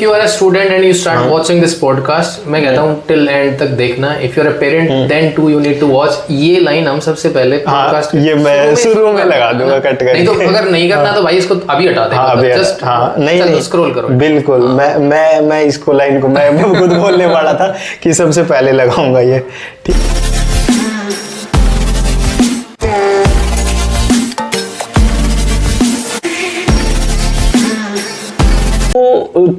If you are a student and you start watching this podcast, मैं कहता हूँ till end तक देखना. If you are a parent then too you need to watch. ये line हम सबसे पहले पॉडकास्ट ये मैं शुरू में लगा दूंगा कट करके. नहीं तो अगर नहीं करना तो भाई इसको अभी हटा दे. जस्ट नहीं स्क्रॉल करो. बिल्कुल. मैं इसको लाइन को मैं खुद बोलने वाला था कि सबसे पहले लगाऊंगा ये. ठीक.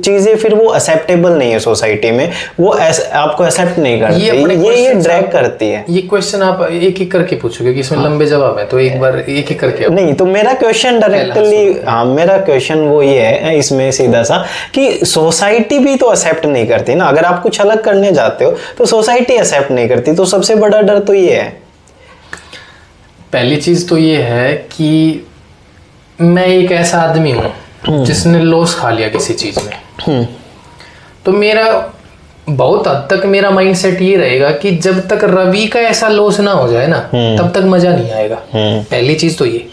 चीजें फिर वो एक्सेप्टेबल नहीं है सोसाइटी में, वो आपको एक्सेप्ट नहीं करती, ये ड्रैग करती है. ये क्वेश्चन आप एक एक करके पूछोगे कि इसमें लंबे जवाब है, तो एक बार एक एक करके नहीं. तो मेरा क्वेश्चन डायरेक्टली मेरा क्वेश्चन वो ये है इसमें सीधा सा कि सोसाइटी भी तो एक्सेप्ट नहीं करती ना. अगर आप कुछ अलग करने जाते हो तो सोसाइटी एक्सेप्ट नहीं करती. तो सबसे बड़ा डर तो ये है. पहली चीज तो ये है कि मैं एक ऐसा आदमी हूँ जिसने लॉस खा लिया किसी चीज में. तो मेरा बहुत हद तक मेरा माइंडसेट ये रहेगा कि जब तक रवि का ऐसा लॉस ना हो जाए ना तब तक मजा नहीं आएगा. पहली चीज तो ये.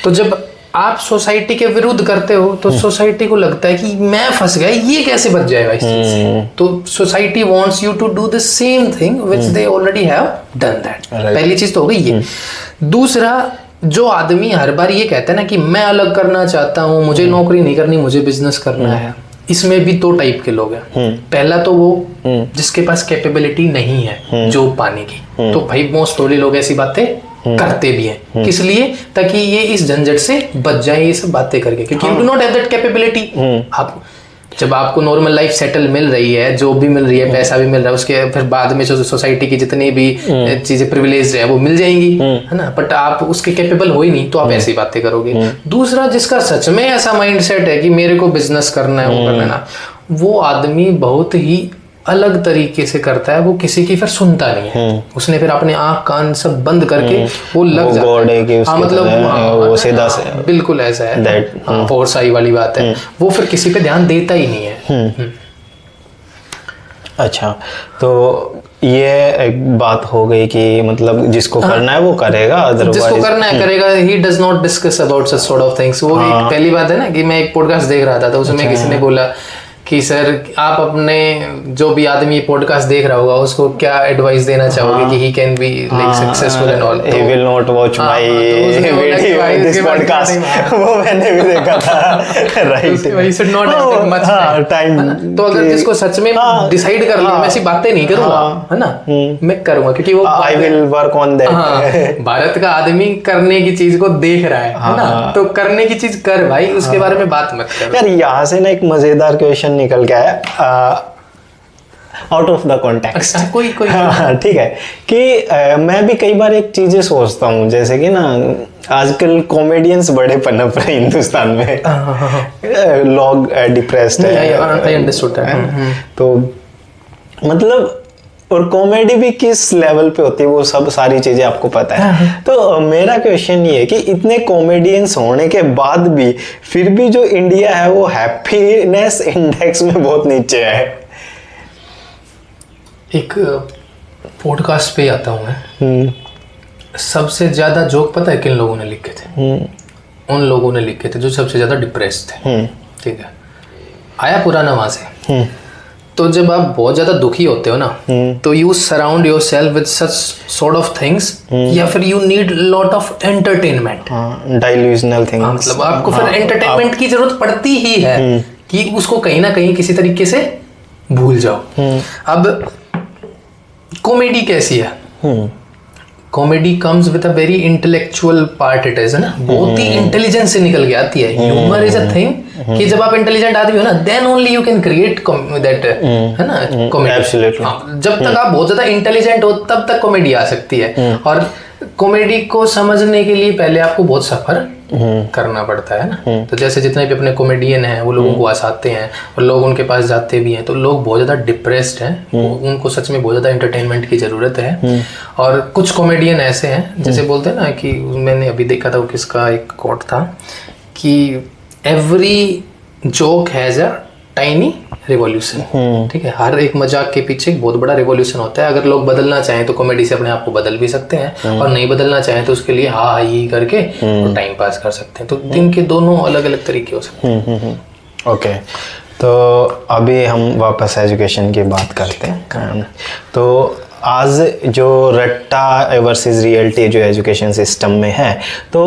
तो जब आप सोसाइटी के विरुद्ध करते हो तो सोसाइटी को लगता है कि मैं फंस गया, ये कैसे बच जाएगा इस चीज से. तो society wants you to do the same thing which they already have done that. पहली चीज तो हो गई ये. दूसरा, जो आदमी हर बार ये कहता है ना कि मैं अलग करना चाहता हूँ, मुझे नौकरी नहीं करनी, मुझे बिजनेस करना है, इसमें भी दो टाइप के लोग हैं. पहला तो वो जिसके पास कैपेबिलिटी नहीं है जॉब पाने की. तो भाई मोस्ट प्रोबेबली लोग ऐसी बातें करते भी हैं. किस लिए? ताकि ये इस झंझट से बच जाए ये सब बातें करके, क्योंकि you do not have that capability. आप जब आपको नॉर्मल लाइफ सेटल मिल रही है, जॉब भी मिल रही है, पैसा भी मिल रहा है, उसके फिर बाद में जो सोसाइटी की जितनी भी चीजें प्रिविलेज है वो मिल जाएंगी, है ना. बट आप उसके कैपेबल हो ही नहीं तो आप ऐसी बातें करोगे. दूसरा, जिसका सच में ऐसा माइंडसेट है कि मेरे को बिजनेस करना है, वो करना है ना, वो आदमी बहुत ही अलग तरीके से करता है. वो किसी की फिर सुनता नहीं है. उसने फिर अपने आंख कान सब बंद करके वो लग जाता है. हाँ, मतलब वो सीधा से बिल्कुल ऐसा है. फोरसाई वाली बात है. वो फिर किसी पे ध्यान देता ही नहीं है. अच्छा, तो ये एक बात हो गई कि मतलब जिसको करना है वो करेगा, अदरवाइज जिसको करना है करेगा. He does not discuss about such sort of things. वो एक पहली बात है ना कि मैं एक पॉडकास्ट देख रहा था, तो उसमें किसी ने बोला कि सर आप अपने जो भी आदमी ये पॉडकास्ट देख रहा होगा उसको क्या एडवाइस देना चाहोगे कि he can be like successful and all. He will not watch my video this podcast. वो मैंने भी देखा था. Right, he should not have much time. तो अगर जिसको सच में डिसाइड कर लिया मैं ऐसी बातें नहीं करूंगा, है ना, मैं करूंगा क्योंकि वो I will work on that. Bharat का आदमी करने की चीज को देख रहा है ना, तो करने की चीज कर भाई, उसके बारे में बात मत कर. यार यहाँ से ना एक मजेदार क्वेश्चन निकल गया है आउट ऑफ द कॉन्टेक्स्ट. कोई ठीक है कि मैं भी कई बार एक चीजें सोचता हूँ, जैसे कि ना आजकल कॉमेडियंस बड़े पनप रहे हिंदुस्तान में. लोग डिप्रेस्ड है. तो मतलब और कॉमेडी भी किस लेवल पे होती है वो सब सारी चीजें आपको पता है. तो मेरा क्वेश्चन ये है कि इतने कॉमेडियंस होने के बाद भी फिर भी जो इंडिया है वो हैप्पीनेस इंडेक्स में बहुत नीचे है. एक पॉडकास्ट पे आता हूँ मैं. सबसे ज्यादा जोक पता है किन लोगों ने लिखे थे? उन लोगों ने लिखे थे जो सबसे ज्यादा डिप्रेस्ड थे. ठीक है, आया पुराना वहां से. तो जब आप बहुत ज्यादा दुखी होते हो ना, तो you surround your self with such sort of things, या फिर you need lot of entertainment, delusional things. मतलब आपको फिर एंटरटेनमेंट की जरूरत पड़ती ही है कि उसको कहीं ना कहीं किसी तरीके से भूल जाओ. अब कॉमेडी कैसी है? Comedy comes with a very intellectual part. It is ना, बहुत ही इंटेलिजेंस से निकल के आती है. ह्यूमर इज अ थिंग कि जब आप इंटेलिजेंट आदमी हो ना, then only you can create that, है ना, कॉमेडी. जब तक आप बहुत ज्यादा इंटेलिजेंट हो तब तक कॉमेडी आ सकती है. और कॉमेडी को समझने के लिए पहले आपको बहुत सफर करना पड़ता है ना. तो जैसे जितने भी अपने कॉमेडियन हैं वो लोगों को हंसाते हैं और लोग उनके पास जाते भी हैं, तो लोग बहुत ज़्यादा डिप्रेस्ड हैं. उनको सच में बहुत ज़्यादा एंटरटेनमेंट की ज़रूरत है. और कुछ कॉमेडियन ऐसे हैं जैसे बोलते हैं ना कि मैंने अभी देखा था, वो किसका एक कोट था कि every joke has a tiny revolution. ठीक है, हर एक मजाक के पीछे एक बहुत बड़ा रिवॉल्यूशन होता है. अगर लोग बदलना चाहें तो कॉमेडी से अपने आप को बदल भी सकते हैं, और नहीं बदलना चाहें तो उसके लिए हाँ ही करके टाइम पास कर सकते हैं. तो दिन के दोनों अलग अलग तरीके हो सकते हैं. ओके, तो अभी हम वापस एजुकेशन की बात करते हैं। तो आज जो रट्टा वर्सेस रियलिटी जो एजुकेशन सिस्टम में है, तो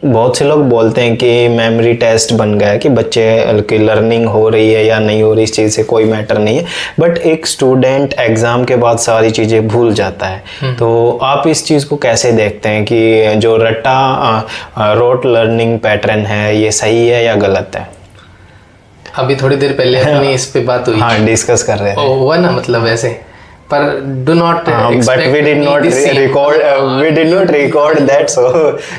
बहुत से लोग बोलते हैं कि मेमोरी टेस्ट बन गया है कि बच्चे की लर्निंग हो रही है या नहीं हो रही, इस चीज़ से कोई मैटर नहीं है। बट एक स्टूडेंट एग्ज़ाम के बाद सारी चीज़ें भूल जाता है। तो आप इस चीज़ को कैसे देखते हैं कि जो रट्टा रोट लर्निंग पैटर्न है, ये सही है या गलत है? अभी थोड़ी देर पहले अपनी इस पे बात हुई, हाँ, डिस्कस कर रहे थे। हुआ ना, मतलब ऐसे, पर do not but we did not record that, so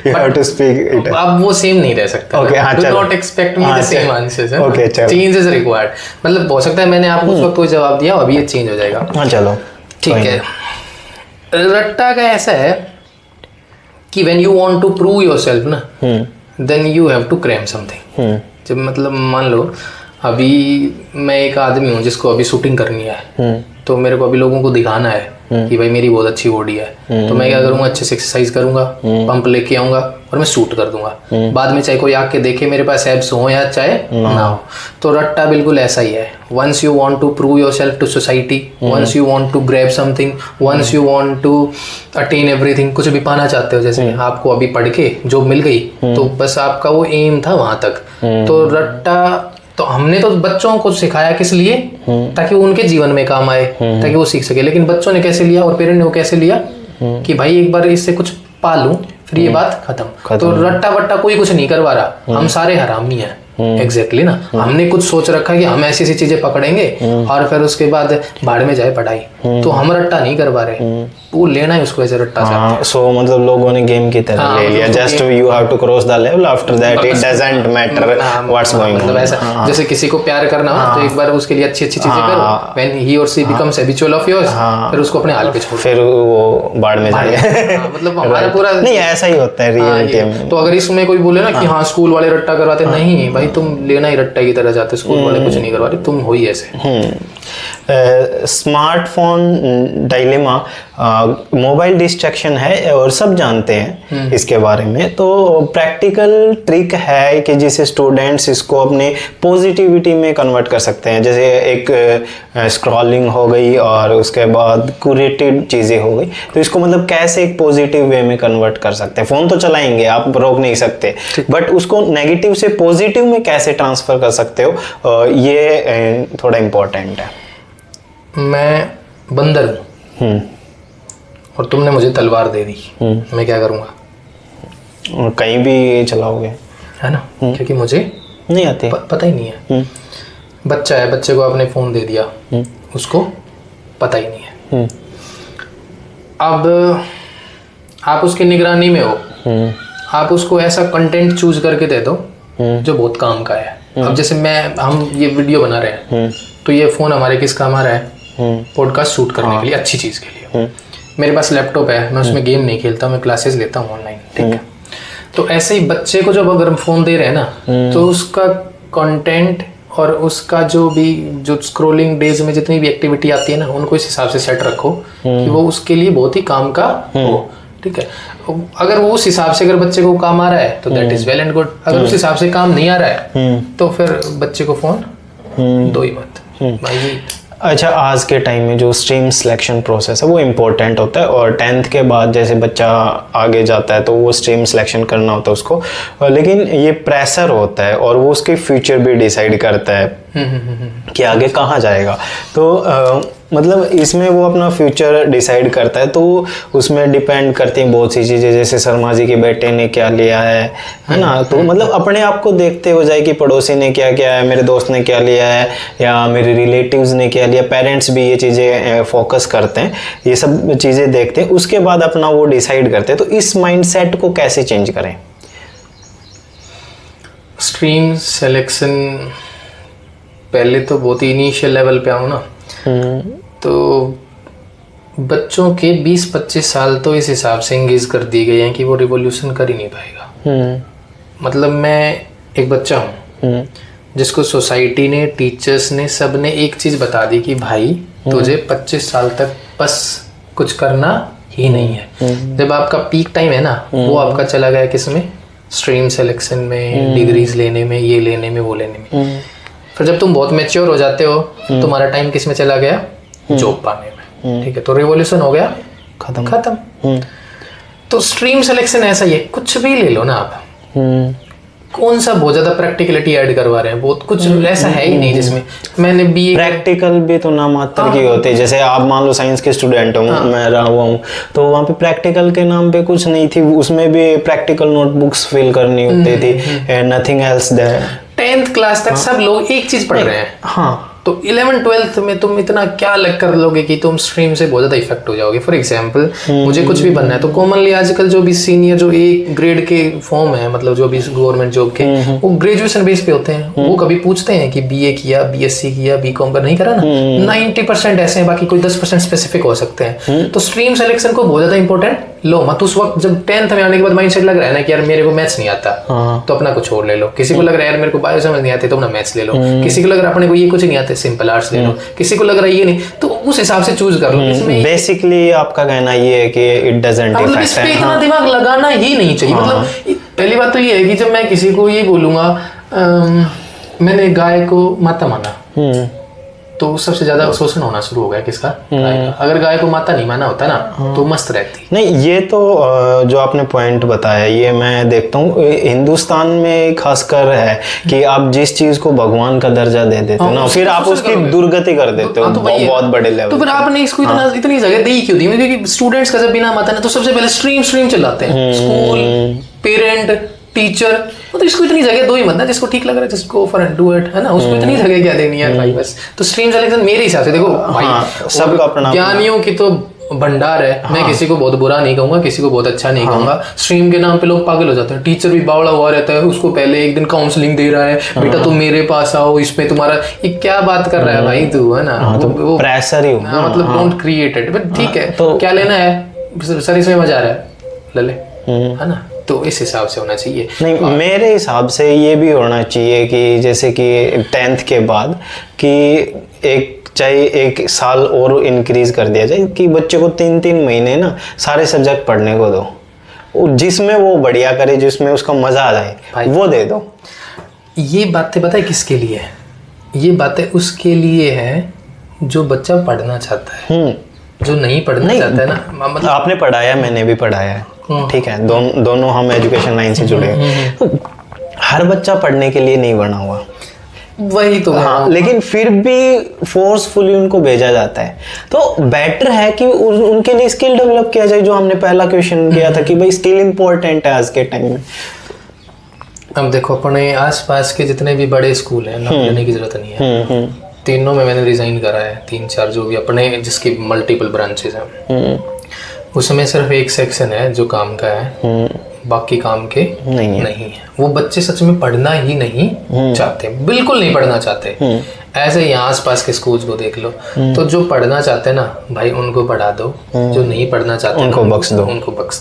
you have to speak it. अब वो सेम नहीं रह सकता। Okay, हाँ, डू चलो। Not expect me the same answers. Okay, चलो। चेंज इज रिक्वायर्ड, मतलब हो सकता है मैंने आपको उस वक्त कोई जवाब दिया, अभी ये चेंज हो जाएगा। हाँ, चलो, ठीक है। रट्टा का ऐसा है कि when you want to prove yourself ना, then you have to cram something. जब मतलब मान लो अभी मैं एक आदमी हूँ जिसको अभी शूटिंग करनी है, तो मेरे को अभी लोगों को दिखाना है कि भाई मेरी बहुत अच्छी बॉडी है, तो मैं क्या करूँगा, अच्छे से एक्सरसाइज करूँगा, पंप लेके आऊँगा और मैं शूट कर दूंगा। बाद में चाहे कोई आके देखे मेरे पास एब्स हो या चाहे ना हो। तो रट्टा बिल्कुल ऐसा ही है। Once you want to prove yourself to society, once you want to grab something, once you want to attain everything, कुछ भी पाना चाहते हो, जैसे आपको अभी पढ़ के जॉब मिल गई, तो बस आपका वो एम था वहां तक। तो रट्टा तो हमने तो बच्चों को सिखाया किस लिए, ताकि वो उनके जीवन में काम आए, ताकि वो सीख सके। लेकिन बच्चों ने कैसे लिया और पेरेंट ने वो कैसे लिया कि भाई एक बार इससे कुछ पा लूं, फिर ये बात खत्म। तो रट्टा वट्टा कोई कुछ नहीं करवा रहा, हम सारे हरामी हैं। एग्जैक्टली ना, हमने कुछ सोच रखा कि हम ऐसी ऐसी चीजें पकड़ेंगे और फिर उसके बाद भाड़ में जाए पढ़ाई। तो हम रट्टा नहीं करवा रहे, वो लेना है उसको ऐसे रट्टा से। सो मतलब लोगों ने गेम की तरह ले लिया, just you have to cross the level, after that it doesn't matter what's going on. मतलब ऐसा जैसे किसी को प्यार करना हो तो एक बार उसके लिए अच्छी अच्छी चीजें करो, व्हेन ही और she becomes habitual of yours, फिर उसको अपने हाल पे छोड़, फिर वो बाढ़ में जाए। मतलब हमारा पूरा नहीं, ऐसा ही होता है रियलिटी में। तो अगर इसमें कोई बोले ना कि हाँ स्कूल वाले रट्टा करवाते, नहीं भाई, तुम लेना ही रट्टा की तरह जाते, स्कूल वाले कुछ नहीं करवा रहे, तुम हो ही ऐसे। स्मार्टफोन डायलेमा मोबाइल डिस्ट्रैक्शन है और सब जानते हैं इसके बारे में। तो प्रैक्टिकल ट्रिक है कि जिसे स्टूडेंट्स इसको अपने पॉजिटिविटी में कन्वर्ट कर सकते हैं। जैसे एक स्क्रॉलिंग हो गई और उसके बाद क्यूरेटेड चीज़ें हो गई, तो इसको मतलब कैसे एक पॉजिटिव वे में कन्वर्ट कर सकते हैं। फ़ोन तो चलाएंगे, आप रोक नहीं सकते, बट उसको नेगेटिव से पॉजिटिव में कैसे ट्रांसफ़र कर सकते हो, ये थोड़ा इम्पोर्टेंट है। मैं बंदर हूँ और तुमने मुझे तलवार दे दी, मैं क्या करूँगा? और कहीं भी चलाओगे, है ना, क्योंकि मुझे नहीं आते, पता ही नहीं है। बच्चा है, बच्चे को आपने फ़ोन दे दिया, उसको पता ही नहीं है। अब आप उसकी निगरानी में हो, आप उसको ऐसा कंटेंट चूज करके दे दो जो बहुत काम का है। अब जैसे हम ये वीडियो बना रहे हैं, तो ये फ़ोन हमारे किस काम आ रहा है? पॉडकास्ट शूट करने के लिए, अच्छी चीज़ के लिए। मेरे पास लैपटॉप है, मैं उसमें गेम नहीं खेलता, मैं क्लासेस लेता हूँ ऑनलाइन, ठीक है। तो ऐसे ही बच्चे को जब अगर हम फ़ोन दे रहे हैं ना, तो उसका कंटेंट और उसका जो स्क्रोलिंग डेज में जितनी भी एक्टिविटी आती है ना, उनको इस हिसाब से सेट रखो कि वो उसके लिए बहुत ही काम का हो, ठीक है। अगर वो उस हिसाब से अगर बच्चे को काम आ रहा है तो that is well and good. अगर उस हिसाब से काम नहीं आ रहा है तो फिर बच्चे को फ़ोन दो ही मत भाई। अच्छा, आज के टाइम में जो स्ट्रीम सिलेक्शन प्रोसेस है वो इम्पोर्टेंट होता है, और 10th के बाद जैसे बच्चा आगे जाता है तो वो स्ट्रीम सिलेक्शन करना होता है उसको, लेकिन ये प्रेशर होता है और वो उसके फ्यूचर भी डिसाइड करता है कि आगे कहाँ जाएगा। तो मतलब इसमें वो अपना फ्यूचर डिसाइड करता है, तो उसमें डिपेंड करती हैं बहुत सी चीज़ें, जैसे शर्मा जी के बेटे ने क्या लिया है ना। तो मतलब अपने आप को देखते हो जाए कि पड़ोसी ने क्या किया है, मेरे दोस्त ने क्या लिया है, या मेरे रिलेटिव्स ने क्या लिया। पेरेंट्स भी ये चीज़ें फोकस करते हैं, ये सब चीज़ें देखते हैं, उसके बाद अपना वो डिसाइड करते हैं। तो इस माइंडसेट को कैसे चेंज करें? स्ट्रीम सिलेक्शन पहले तो बहुत ही इनिशियल लेवल पे आऊँ ना, तो बच्चों के 20-25 साल तो इस हिसाब से इंगेज कर दिए गए हैं कि वो रिवॉल्यूशन कर ही नहीं पाएगा। मतलब मैं एक बच्चा हूँ जिसको सोसाइटी ने, टीचर्स ने, सब ने एक चीज़ बता दी कि भाई तुझे 25 साल तक बस कुछ करना ही नहीं है। जब आपका पीक टाइम है ना, वो आपका चला गया किस में? स्ट्रीम सिलेक्शन में, डिग्रीज लेने में, ये लेने में, वो लेने में। फिर जब तुम बहुत मैच्योर हो जाते हो तुम्हारा टाइम किस में चला गया, जॉब पाने में, ठीक है, तो रिवॉल्यूशन हो गया, खत्म। तो स्ट्रीम सिलेक्शन ऐसा ही है, कुछ भी ले लो ना आप, कौन सा बहुत ज्यादा प्रैक्टिकलिटी ऐड करवा रहे हैं, बहुत कुछ ऐसा है ही नहीं जिसमें मैंने बीए प्रैक्टिकल भी तो ना मात्र की होती है। जैसे आप मान लो साइंस के स्टूडेंट हो, मैं रहा हुआ हूँ, तो वहाँ पे प्रैक्टिकल के नाम पे कुछ नहीं थी, उसमें भी प्रैक्टिकल नोटबुक्स फिल करनी होती थी, nothing else there. 10th class तक सब लोग एक चीज पढ़ रहे हैं, हाँ, तो 11th 12th में तुम इतना क्या अलग कर लोगे कि तुम स्ट्रीम से बहुत ज्यादा इफेक्ट हो जाओगे। फॉर एग्जांपल मुझे कुछ भी बनना है तो कॉमनली आजकल जो भी सीनियर जो एक ग्रेड के फॉर्म है, मतलब जो भी गवर्नमेंट जॉब के, वो ग्रेजुएशन बेस पे होते हैं। वो कभी पूछते हैं कि बीए किया, बीएससी किया, बीकॉम कर नहीं करा ना, 90% ऐसे हैं, बाकी कोई 10% स्पेसिफिक हो सकते हैं। तो स्ट्रीम सिलेक्शन को बहुत ज्यादा इंपॉर्टेंट लो मत। उस वक्त जब 10th में आने के बाद माइंडसेट लग रहा है ना कि यार मेरे को मैथ्स नहीं आता, तो अपना कुछ और ले लो। किसी को लग रहा है यार मेरे को बायो समझ नहीं आते, तो अपना मैथ्स ले लो। किसी को लग रहा है अपने को ये कुछ नहीं आते, सिंपल आर्ट्स ले लो। किसी को लग रहा है ये नहीं, तो उस हिसाब से चूज कर लो। इसमें बेसिकली आपका कहना ये है कि इट डजंट मतलब इस पे इतना दिमाग लगाना ही नहीं चाहिए। मतलब पहली बात तो ये है कि जब मैं किसी को ये बोलूंगा मैंने गाय को माता माना, तो सबसे ज्यादा शोषण होना शुरू हो गया किसका, गाय का। अगर गाय को माता नहीं माना होता ना तो मस्त रहती। नहीं, ये तो जो आपने पॉइंट बताया ये मैं देखता हूँ हिंदुस्तान में खासकर है कि आप जिस चीज को भगवान का दर्जा दे देते हो ना, फिर आप उसकी दुर्गति कर देते हो बहुत बड़े लेवल। तो फिर आपने इसको इतनी जगह दी क्यों दी? क्योंकि स्टूडेंट्स का जब भी नाम आता है ना तो सबसे पहले स्ट्रीम चलाते हैं, स्कूल, पेरेंट, टीचर। मतलब इसको इतनी जगह दो ही मत ना, जिसको ठीक लग रहा है just go for and do it, है ना। उसको इतनी जगह क्या देनी है भाई बस। तो स्ट्रीम सिलेक्शन मेरे हिसाब से देखो भाई, सबका अपना ज्ञानियों की तो भंडार है। मैं किसी को बहुत बुरा नहीं कहूंगा, किसी को बहुत अच्छा नहीं कहूंगा। स्ट्रीम के नाम पे लोग पागल हो जाते हैं। टीचर भी बावड़ा हुआ रहता है, उसको पहले एक दिन काउंसलिंग दे रहा है, बेटा तुम मेरे पास आओ, इसमें तुम्हारा ये क्या बात कर रहा है भाई तू, है ना। वो प्रेशर ही होगा, मतलब डोंट क्रिएट इट, बट ठीक है, तो क्या लेना है, सर इसमें मजा आ रहा है ले, है ना। तो इस हिसाब से होना चाहिए। नहीं, मेरे हिसाब से ये भी होना चाहिए कि जैसे कि 10th के बाद कि चाहे एक साल और इंक्रीज कर दिया जाए कि बच्चे को 3-3 महीने ना सारे सब्जेक्ट पढ़ने को दो, जिसमें वो बढ़िया करे, जिसमें उसका मजा आ जाए वो दे दो। ये बातें पता है किसके लिए है? ये बातें उसके लिए है जो बच्चा पढ़ना चाहता है। जो नहीं पढ़ना चाहता है ना, मतलब आपने पढ़ाया, मैंने भी पढ़ाया है, ठीक है, दोनों हम एजुकेशन लाइन से जुड़े हैं। हर बच्चा पढ़ने के लिए नहीं बना हुआ, वही तो। हाँ, लेकिन फिर भी फोर्सफुली उनको भेजा जाता है। तो बेटर है कि उनके लिए स्किल डेवलप किया जाए, जो हमने पहला क्वेश्चन किया था कि भाई स्किल इंपॉर्टेंट है आज के टाइम में। अब देखो अपने आसपास के जितने भी बड़े स्कूल हैं, नाम लेने की जरूरत नहीं है, तीनों में मैंने रिजाइन करा है, 3-4 जो भी अपने जिसकी मल्टीपल ब्रांचेस हैं, उसमें सिर्फ एक सेक्शन है जो काम का है, बाकी काम के नहीं है। वो बच्चे सच में पढ़ना ही नहीं चाहते, बिल्कुल नहीं पढ़ना चाहते। ऐसे ही आस पास के स्कूल्स को देख लो, तो जो पढ़ना चाहते हैं ना भाई उनको पढ़ा दो, जो नहीं पढ़ना चाहते उनको बख्श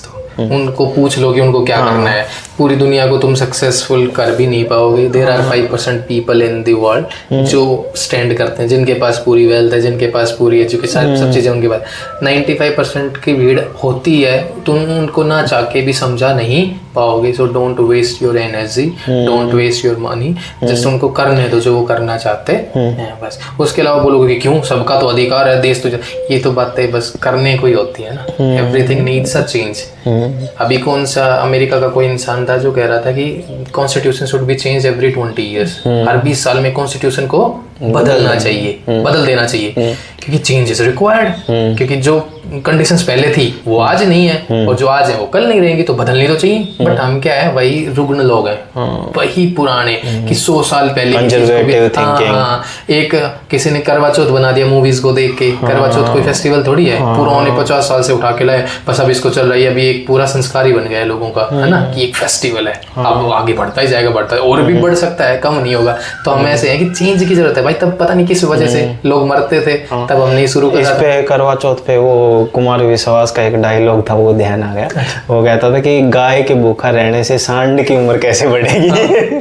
दो। उनको पूछ लो कि उनको क्या करना है। पूरी दुनिया को तुम सक्सेसफुल कर भी नहीं पाओगे। There are 5% people in the world जो स्टैंड करते हैं, जिनके पास पूरी वेल्थ है, जिनके पास पूरी एजुकेशन, सब चीजें उनके पास। 95% की भीड़ होती है, तुम उनको ना चाह के भी समझा नहीं पाओगे। So don't waste your energy, don't waste your money, just उनको करने दो जो वो करना चाहते हैं बस। उसके अलावा बोलोगे कि क्यों, सबका तो अधिकार है, देश तो ये तो बातें बस करने को ही होती है ना। Everything needs a change. अभी कौन सा अमेरिका का कोई इंसान था जो कह रहा था कि constitution should be change every 20 years। हर 20 साल में कॉन्स्टिट्यूशन को बदलना चाहिए, बदल देना चाहिए, क्योंकि चेंज इज रिक्वायर्ड। क्योंकि जो कंडीशंस पहले थी वो आज नहीं है, और जो आज है वो कल नहीं रहेंगी, तो बदलनी तो चाहिए। बट हम क्या है, वही रुग्ण लोग हैं, वही पुराने कि 100 साल पहले एक किसी ने करवा चौथ बना दिया मूवीज को देख के। करवा चौथ कोई फेस्टिवल थोड़ी है, पुराने 50 साल से उठा के लाए, बस अब इसको चल रही है। अभी एक पूरा संस्कार ही बन गया है लोगों का, है ना, कि एक फेस्टिवल है। अब वो आगे बढ़ता ही जाएगा, बढ़ता है, और भी बढ़ सकता है, कम नहीं होगा। तो हम ऐसे हैं कि चेंज की जरूरत है भाई। तब पता नहीं किस वजह से लोग मरते थे, तब हमने शुरू करा। इस पे करवा चौथ पे वो कुमार विश्वास का एक डायलॉग था, वो ध्यान आ गया। वो कहता था कि गाय के भूखा रहने से सांड की उम्र कैसे बढ़ेगी।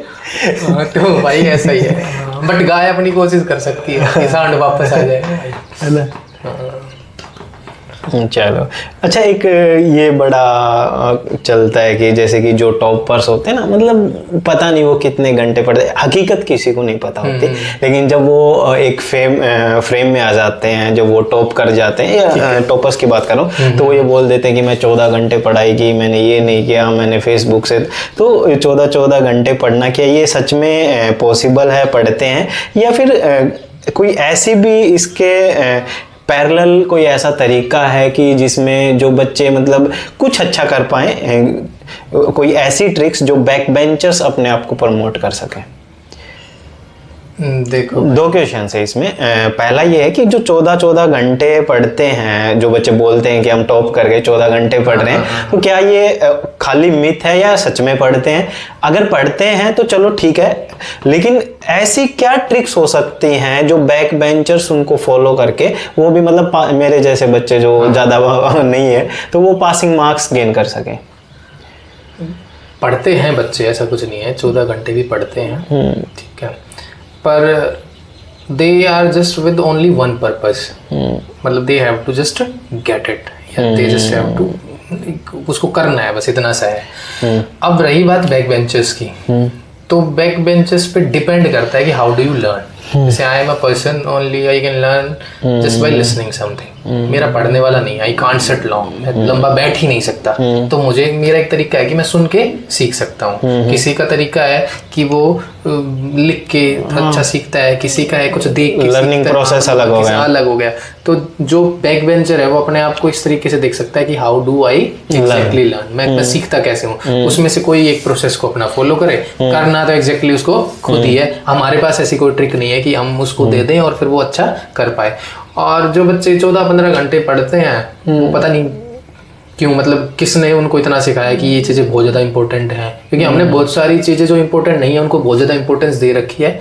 तो भाई ऐसा ही है, बट गाय अपनी कोशिश कर सकती है कि सांड वापस आ जाए, है ना। चलो अच्छा, एक ये बड़ा चलता है कि जैसे कि जो टॉपर्स होते हैं ना, मतलब पता नहीं वो कितने घंटे पढ़ते हैं, हकीकत किसी को नहीं पता होती, लेकिन जब वो एक फ्रेम में आ जाते हैं, जब वो टॉप कर जाते हैं, या टॉपर्स की बात करो, तो वो ये बोल देते हैं कि मैं 14 घंटे पढ़ाई की, मैंने ये नहीं किया, मैंने फेसबुक से। तो 14 घंटे पढ़ना, क्या ये सच में पॉसिबल है, पढ़ते हैं, या फिर कोई ऐसी भी इसके पैरेलल कोई ऐसा तरीका है कि जिसमें जो बच्चे मतलब कुछ अच्छा कर पाए, कोई ऐसी ट्रिक्स जो बैक बेंचर्स अपने आप को प्रमोट कर सकें? देखो, 2 क्वेश्चन है इसमें। पहला ये है कि जो 14 घंटे पढ़ते हैं, जो बच्चे बोलते हैं कि हम टॉप कर गए, 14 घंटे पढ़ रहे हैं, तो क्या ये खाली मिथ है या सच में पढ़ते हैं? अगर पढ़ते हैं तो चलो ठीक है, लेकिन ऐसी क्या ट्रिक्स हो सकती हैं जो बैक बेंचर्स उनको फॉलो करके, वो भी मतलब मेरे जैसे बच्चे जो ज़्यादा नहीं है, तो वो पासिंग मार्क्स गेन कर सकें? पढ़ते हैं बच्चे, ऐसा कुछ नहीं है, 14 घंटे भी पढ़ते हैं, ठीक है, पर they are just with only one purpose, मतलब they have to just get it, या दे जस्ट हैव टू, उसको करना है, बस इतना सा है। अब रही बात बैक बेंचर्स की, तो बैक बेंचर्स पे डिपेंड करता है कि हाउ डू यू लर्न। जैसे I am a person only, I can learn just by listening something, मेरा पढ़ने वाला नहीं, आई कांट सिट लॉन्ग, मैं लंबा बैठ ही नहीं सकता, तो मुझे मेरा एक तरीका है कि मैं सुन के सीख सकता हूँ, किसी का तरीका है कि वो लिख के अच्छा सीखता है, किसी का है कुछ देख के, लर्निंग प्रोसेस अलग हो गया। तो जो बैक बेंचर है वो अपने आप को इस तरीके से देख सकता है कि how do I exactly learn, मैं सीखता कैसे हूँ, उसमें से कोई एक प्रोसेस को अपना फॉलो करे, करना तो एग्जैक्टली उसको खुद ही है, हमारे पास ऐसी कोई ट्रिक नहीं है कि हम उसको दे दें और फिर वो अच्छा कर पाए। और जो बच्चे 14-15 घंटे पढ़ते हैं, वो पता नहीं क्यों, मतलब किसने उनको इतना सिखाया कि ये चीज़ें बहुत ज़्यादा इंपॉर्टेंट हैं, क्योंकि हमने बहुत सारी चीज़ें जो इंपॉर्टेंट नहीं है उनको बहुत ज़्यादा इंपॉर्टेंस दे रखी है।